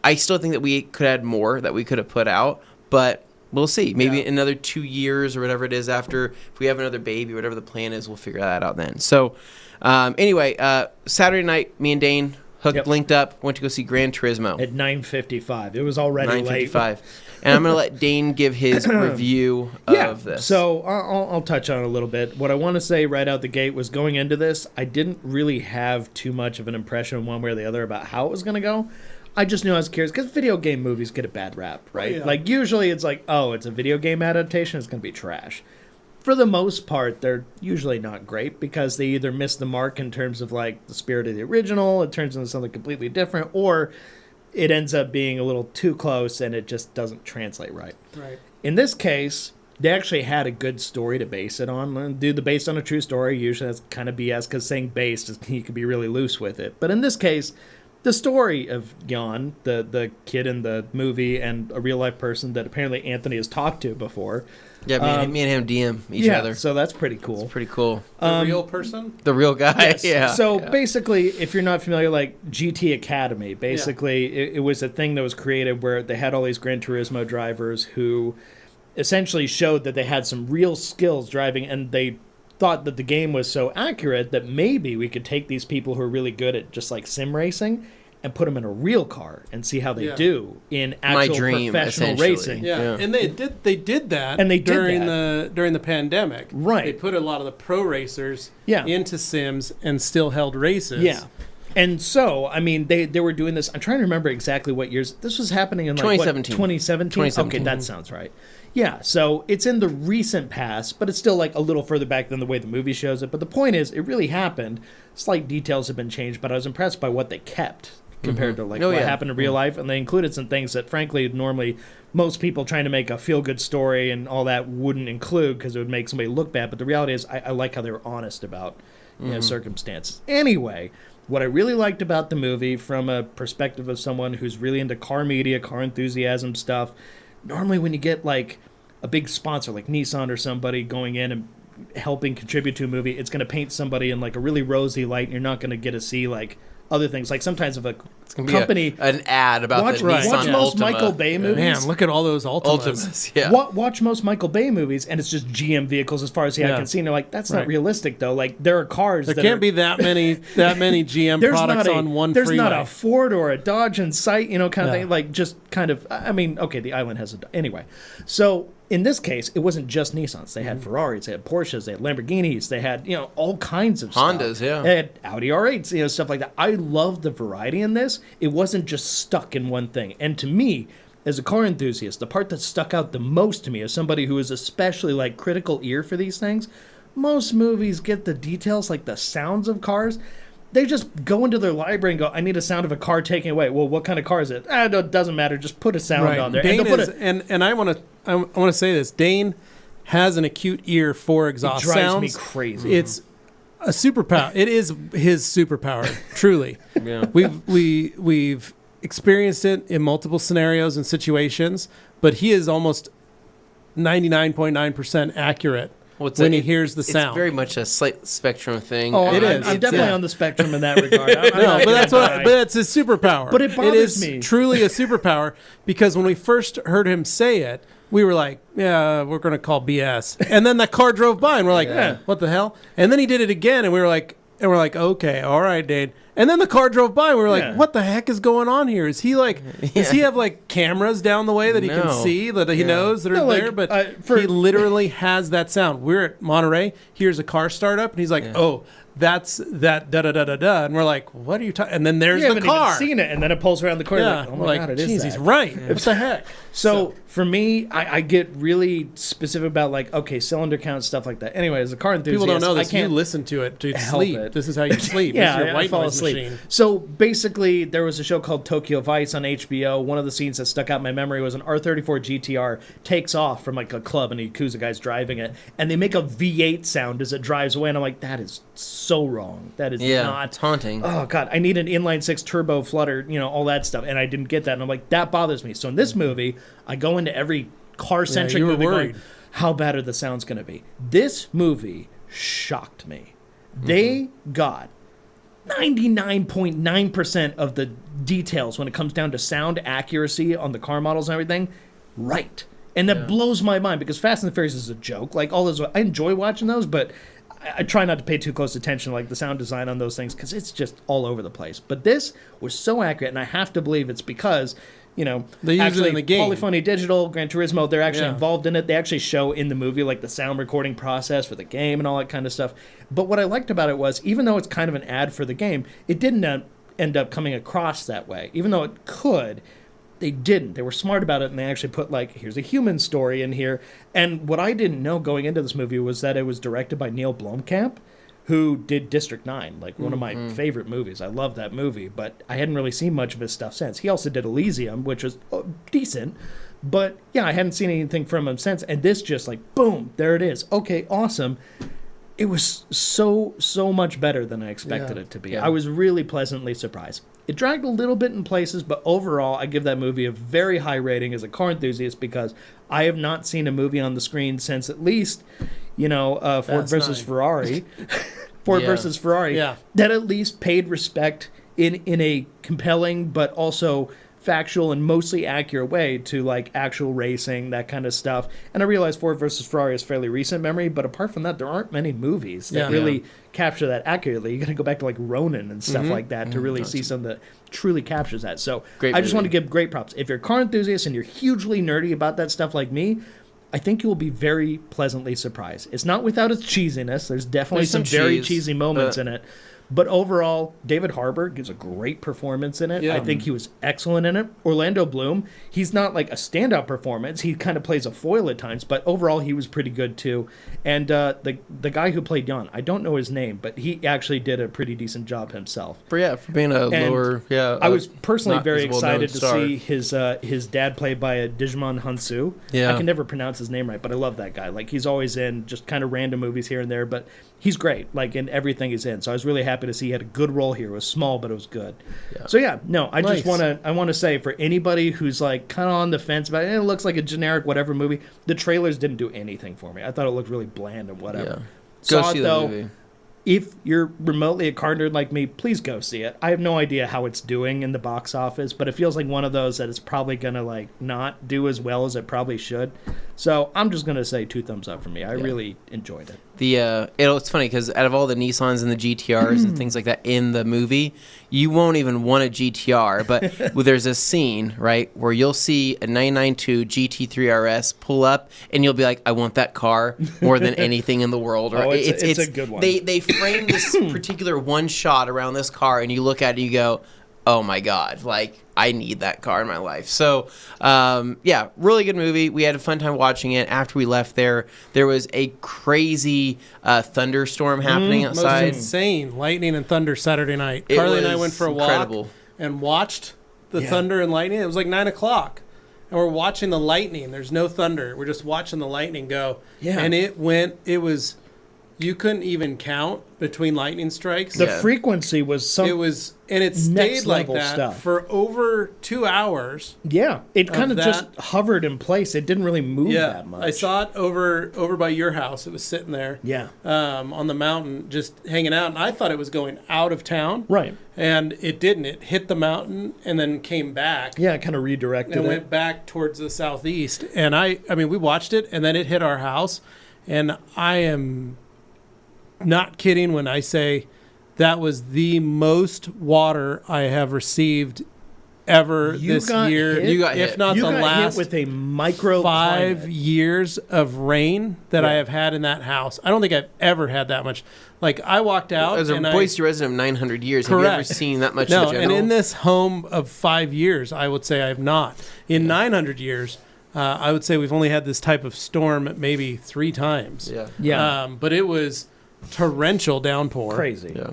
I still think that we could add more that we could have put out, but we'll see. Maybe another 2 years or whatever it is after, if we have another baby, whatever the plan is, we'll figure that out then. So anyway, Saturday night, me and Dane linked up, went to go see Gran Turismo. At 9:55. It was already late. 9:55. And I'm going to let Dane give his review of this. So I'll touch on it a little bit. What I want to say right out the gate was, going into this, I didn't really have too much of an impression one way or the other about how it was going to go. I just knew I was curious because video game movies get a bad rap, right? Oh, yeah. Like, usually it's like, oh, it's a video game adaptation, it's going to be trash. For the most part, they're usually not great because they either miss the mark in terms of like the spirit of the original, it turns into something completely different, or it ends up being a little too close and it just doesn't translate right. Right. In this case, they actually had a good story to base it on. Do the based on a true story, usually that's kind of BS because saying based, you can be really loose with it. But in this case, the story of Jan, the kid in the movie, and a real life person that apparently Anthony has talked to before. Yeah, me and him DM each other. So that's pretty cool. It's pretty cool. The real person? The real guy. Yes. Yeah. So basically, if you're not familiar, like GT Academy, basically it was a thing that was created where they had all these Gran Turismo drivers who essentially showed that they had some real skills driving, and they thought that the game was so accurate that maybe we could take these people who are really good at just like sim racing and put them in a real car and see how they do in actual professional racing. Yeah. And they did that. And they did during the pandemic. Right. They put a lot of the pro racers Yeah. into sims and still held races. Yeah. And so, I mean, they were doing this. I'm trying to remember exactly what years. This was happening in like 2017. 2017? Okay, that sounds right. Yeah, so it's in the recent past, but it's still like a little further back than the way the movie shows it. But the point is, it really happened. Slight details have been changed, but I was impressed by what they kept compared to like what happened in real life. And they included some things that, frankly, normally most people trying to make a feel-good story and all that wouldn't include because it would make somebody look bad. But the reality is, I like how they were honest about circumstances. Anyway, what I really liked about the movie from a perspective of someone who's really into car media, car enthusiasm stuff, normally when you get like a big sponsor like Nissan or somebody going in and helping contribute to a movie, it's going to paint somebody in like a really rosy light, and you're not going to get to see like other things. Like sometimes if a company an ad about the Nissan watch most Altima. Michael Bay movies. Man, look at all those Altimas. Ultimas, yeah. Watch most Michael Bay movies, and it's just GM vehicles as far as the eye can see. And they're like, that's not realistic, though. Like, there are cars. There can't be that many GM products on one There's freeway. not a Ford or a Dodge in sight, kind of thing. Like, just kind of. I mean, okay, the island has a. Anyway, so in this case, it wasn't just Nissans. They had Ferraris, they had Porsches, they had Lamborghinis, they had all kinds of Hondas, stuff. yeah. They had Audi R8s, stuff like that. I love the variety in this. It wasn't just stuck in one thing. And to me, as a car enthusiast, the part that stuck out the most to me as somebody who is especially like critical ear for these things, most movies get the details like the sounds of cars. They just go into their library and go, I need a sound of a car taking away. Well, what kind of car is it? It doesn't matter. Just put a sound on there. Dane and I want to I want to say this. Dane has an acute ear for exhaust it drives sounds. me crazy. It's a superpower. It is his superpower, truly. Yeah. We've experienced it in multiple scenarios and situations, but he is almost 99.9% accurate when he hears the sound. It's very much a slight spectrum thing. Oh, it is. I'm definitely on the spectrum in that regard. No, but it's his superpower. But it bothers is me. Truly a superpower because when we first heard him say it, we were like, yeah, we're going to call BS. And then that car drove by and we're like, what the hell? And then he did it again and we're like, okay, all right, Dane. And then the car drove by and we were like, what the heck is going on here? Is he like, does he have like cameras down the way that he can see that he knows that are there? But he literally has that sound. We're at Monterey, hears a car start up and he's like, oh, that's that da-da-da-da-da. And we're like, what are you talking? And then there's the car. Even seen it, and then it pulls around the corner. Like, oh my God, it is geez, that. he's right. What the heck? So for me, I get really specific about like, okay, cylinder count, stuff like that. Anyway, as a car enthusiast, people don't know this. I can't You listen to it to help sleep. it. This is how you sleep. Yeah, this is your white I fall noise asleep. machine. So basically, there was a show called Tokyo Vice on HBO. One of the scenes that stuck out in my memory was an R34 GTR takes off from like a club, and a Yakuza guy's driving it, and they make a V8 sound as it drives away, and I'm like, that is so wrong. That is not taunting. Oh God, I need an inline six turbo flutter, all that stuff, and I didn't get that, and I'm like, that bothers me. So in this movie, I go into every car-centric you were movie worried. going, how bad are the sounds going to be? This movie shocked me. They got 99.9% of the details when it comes down to sound accuracy on the car models and everything right. And that blows my mind because Fast and the Furious is a joke. Like all those, I enjoy watching those, but I try not to pay too close attention to like the sound design on those things because it's just all over the place. But this was so accurate, and I have to believe it's because they use it in the game. Polyphony Digital, Gran Turismo, they're actually involved in it. They actually show in the movie like the sound recording process for the game and all that kind of stuff. But what I liked about it was, even though it's kind of an ad for the game, it didn't end up coming across that way. Even though it could, they didn't. They were smart about it, and they actually put like, here's a human story in here. And what I didn't know going into this movie was that it was directed by Neil Blomkamp, who did District 9, like one of my favorite movies. I love that movie, but I hadn't really seen much of his stuff since. He also did Elysium, which was decent, but yeah, I hadn't seen anything from him since. And this just like, boom, there it is. Okay, awesome. It was so much better than I expected it to be. I was really pleasantly surprised. It dragged a little bit in places, but overall, I give that movie a very high rating as a car enthusiast because I have not seen a movie on the screen since at least, Ford versus Ferrari. Ford versus Ferrari. Yeah. That at least paid respect in a compelling but also factual and mostly accurate way to like actual racing, that kind of stuff. And I realize Ford versus Ferrari is fairly recent memory, but apart from that, there aren't many movies that really capture that accurately. You got to go back to like Ronin and stuff like that to really see something that truly captures that. So I just want to give great props. If you're a car enthusiast and you're hugely nerdy about that stuff like me, I think you will be very pleasantly surprised. It's not without its cheesiness. There's definitely some very cheesy moments in it. But overall, David Harbour gives a great performance in it. Yeah. I think he was excellent in it. Orlando Bloom, he's not like a standout performance. He kind of plays a foil at times, but overall he was pretty good too. And the guy who played Jan, I don't know his name, but he actually did a pretty decent job himself. For being a lower, I was personally very excited to see his dad played by a Digimon Hansu. Yeah. I can never pronounce his name right, but I love that guy. Like he's always in just kind of random movies here and there, but he's great, like in everything he's in. So I was really happy to see he had a good role here. It was small, but it was good. Yeah. So I just want to say for anybody who's like kind of on the fence about it looks like a generic whatever movie, the trailers didn't do anything for me. I thought it looked really bland and whatever. Yeah. Go see the movie. If you're remotely a car nerd like me, please go see it. I have no idea how it's doing in the box office, but it feels like one of those that it's probably going to like not do as well as it probably should. So I'm just going to say 2 thumbs up for me. I really enjoyed it. It's funny because out of all the Nissans and the GTRs and things like that in the movie, you won't even want a GTR. But there's a scene, right, where you'll see a 992 GT3 RS pull up, and you'll be like, I want that car more than anything in the world. Right? It's a good one. They frame this particular one shot around this car, and you look at it and you go, oh my God, like, I need that car in my life. So, really good movie. We had a fun time watching it. After we left there was a crazy thunderstorm happening outside. Most insane lightning and thunder Saturday night. Carly and I went for a walk and watched the thunder and lightning. It was like 9 o'clock. And and we're watching the lightning. There's no thunder. We're just watching the lightning go. Yeah. And you couldn't even count between lightning strikes. The frequency was and it stayed like that stuff for over 2 hours. Yeah, it kind of just hovered in place. It didn't really move that much. I saw it over by your house. It was sitting there. Yeah. On the mountain, just hanging out. And I thought it was going out of town. Right. And it didn't. It hit the mountain and then came back. Yeah, it kind of redirected and went back towards the southeast. And I mean, we watched it, and then it hit our house. And I am not kidding when I say that was the most water I have received ever this year. You got hit. If not the last with a micro 5 years of rain that I have had in that house. I don't think I've ever had that much. Like, I walked out. As a Boise resident of 900 years, correct. Have you ever seen that much? No, in and in this home of 5 years, I would say I have not. In 900 years, I would say we've only had this type of storm maybe 3 times. Yeah. But it was torrential downpour. Crazy. Yeah.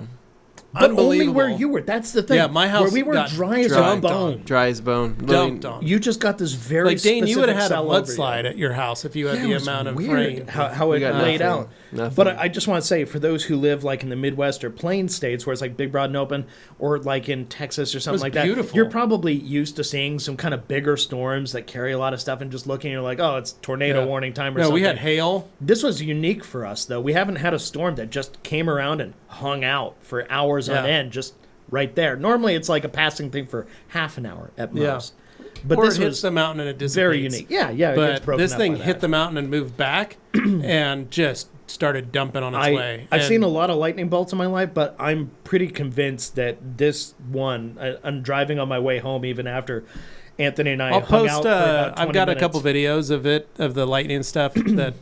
But only where you were. That's the thing. Yeah, my house where we were got dry as a bone. Dry as bone. Dumped on. You just got this very like Dane, you would have had a specific cell over mudslide at your house if you had Yeah, the it was amount of weird rain. how it laid out. Nothing. But I just want to say, for those who live like in the Midwest or Plain states, where it's like big, broad, and open, or like in Texas or something like that, beautiful. you're probably used to seeing some kind of bigger storms that carry a lot of stuff, and just looking, you're like, oh, it's tornado warning time or something. No, we had hail. This was unique for us, though. We haven't had a storm that just came around and hung out for hours on end, just right there. Normally, it's like a passing thing for half an hour at most. But Or this it hits was the mountain and it dissipates. very unique. Yeah. It gets But broken this up thing by hit that. the mountain and moved back and just started dumping on its way. I've And seen a lot of lightning bolts in my life, but I'm pretty convinced that this one, I'm driving on my way home even after Anthony and I I'll hung post. out for about 20 I've got minutes. a couple videos of the lightning stuff that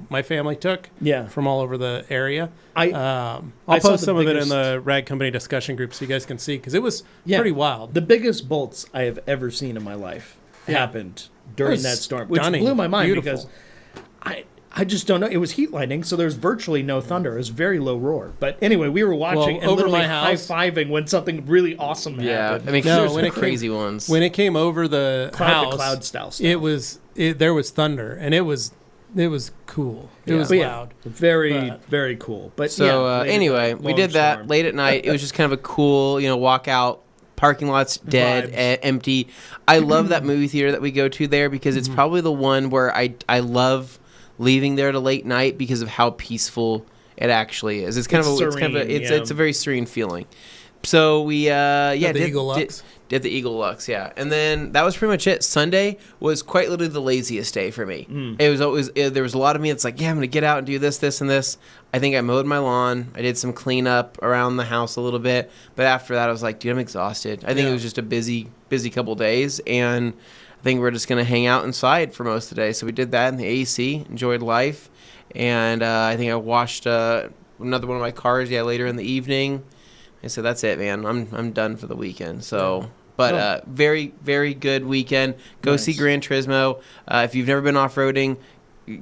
my family took. Yeah. From all over the area. I I'll saw post the some of it in biggest- the Rag Company discussion group so you guys can see because it was pretty wild. The biggest bolts I have ever seen in my life happened during was that storm, which stunning. blew my mind Beautiful. because I just don't know. It was heat lightning, so there's virtually no thunder. It was very low roar. But anyway, we were watching and over literally my house- high-fiving when something really awesome Yeah, happened. I mean, No, there's when some it came- crazy ones. When it came over the house, cloud style stuff. there was thunder and it was cool. It was But yeah, loud. very, But- very cool. But So yeah, late at anyway, night, we long did that storm. late at night. It was just kind of a cool, walk out. Parking lot's dead, Vibes. empty. I love that movie theater that we go to there because it's probably the one where I love leaving there at a late night because of how peaceful it actually is. It's kind of a very serene feeling. So we did the Eagle Lux. Did the Eagle Lux, yeah. And then that was pretty much it. Sunday was quite literally the laziest day for me. It was always there was a lot of me that's like, yeah, I'm gonna get out and do this, and this. I think I mowed my lawn. I did some cleanup around the house a little bit. But after that, I was like, dude, I'm exhausted. I think it was just a busy couple days, and I think we're just gonna hang out inside for most of the day. So we did that in the AC, enjoyed life, and I think I washed another one of my cars later in the evening. I said, that's it, man. I'm done for the weekend. So. But very, very good weekend. Go see Gran Turismo. If you've never been off-roading,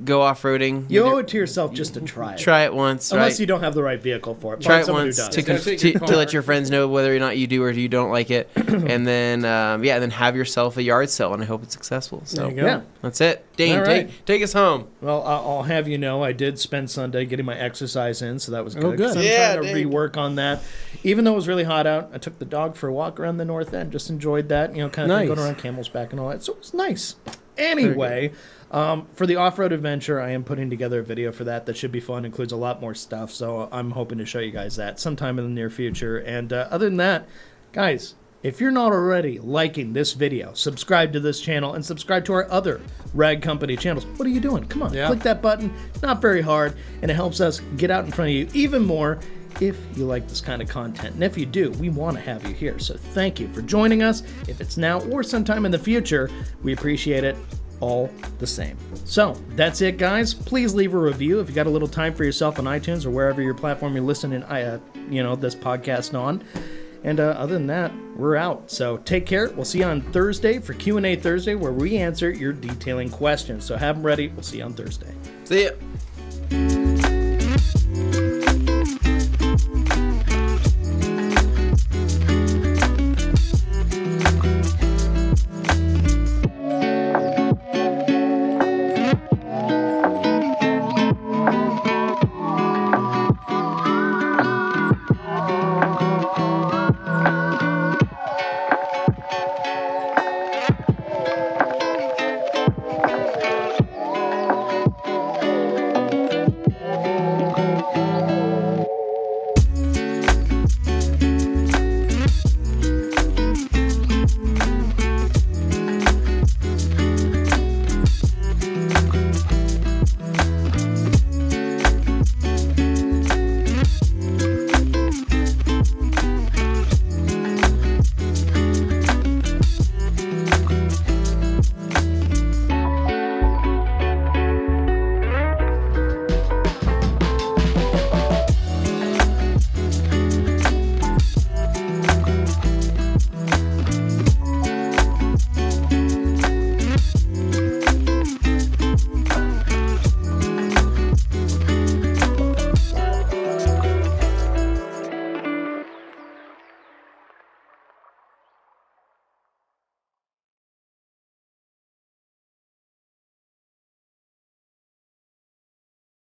go off-roading. You owe it to yourself just to try it. Try it once. Unless you don't have the right vehicle for it. Try Find it someone once who does. to let your friends know whether or not you do or you don't like it. And then, then have yourself a yard sale, and I hope it's successful. So There you go. Yeah. that's it. Dane, All right. take us home. Well, I'll have you know, I did spend Sunday getting my exercise in, so that was good. Oh, good. 'Cause I'm Yeah, trying to Dane. rework on that. Even though it was really hot out, I took the dog for a walk around the north end. Just enjoyed that, kind of Nice. going around Camel's Back and all that. So it was nice. Anyway, for the off-road adventure, I am putting together a video for that. That should be fun. Includes a lot more stuff, so I'm hoping to show you guys that sometime in the near future. And other than that, guys, if you're not already liking this video, subscribe to this channel and subscribe to our other Rag Company channels. What are you doing? Come on, click that button. Not very hard, and it helps us get out in front of you even more if you like this kind of content. And if you do, we want to have you here. So thank you for joining us. If it's now or sometime in the future, we appreciate it all the same. So that's it, guys. Please leave a review if you got a little time for yourself on iTunes or wherever your platform you're listening this podcast on. And other than that, we're out. So take care. We'll see you on Thursday for Q&A Thursday, where we answer your detailing questions. So have them ready. We'll see you on Thursday. See ya.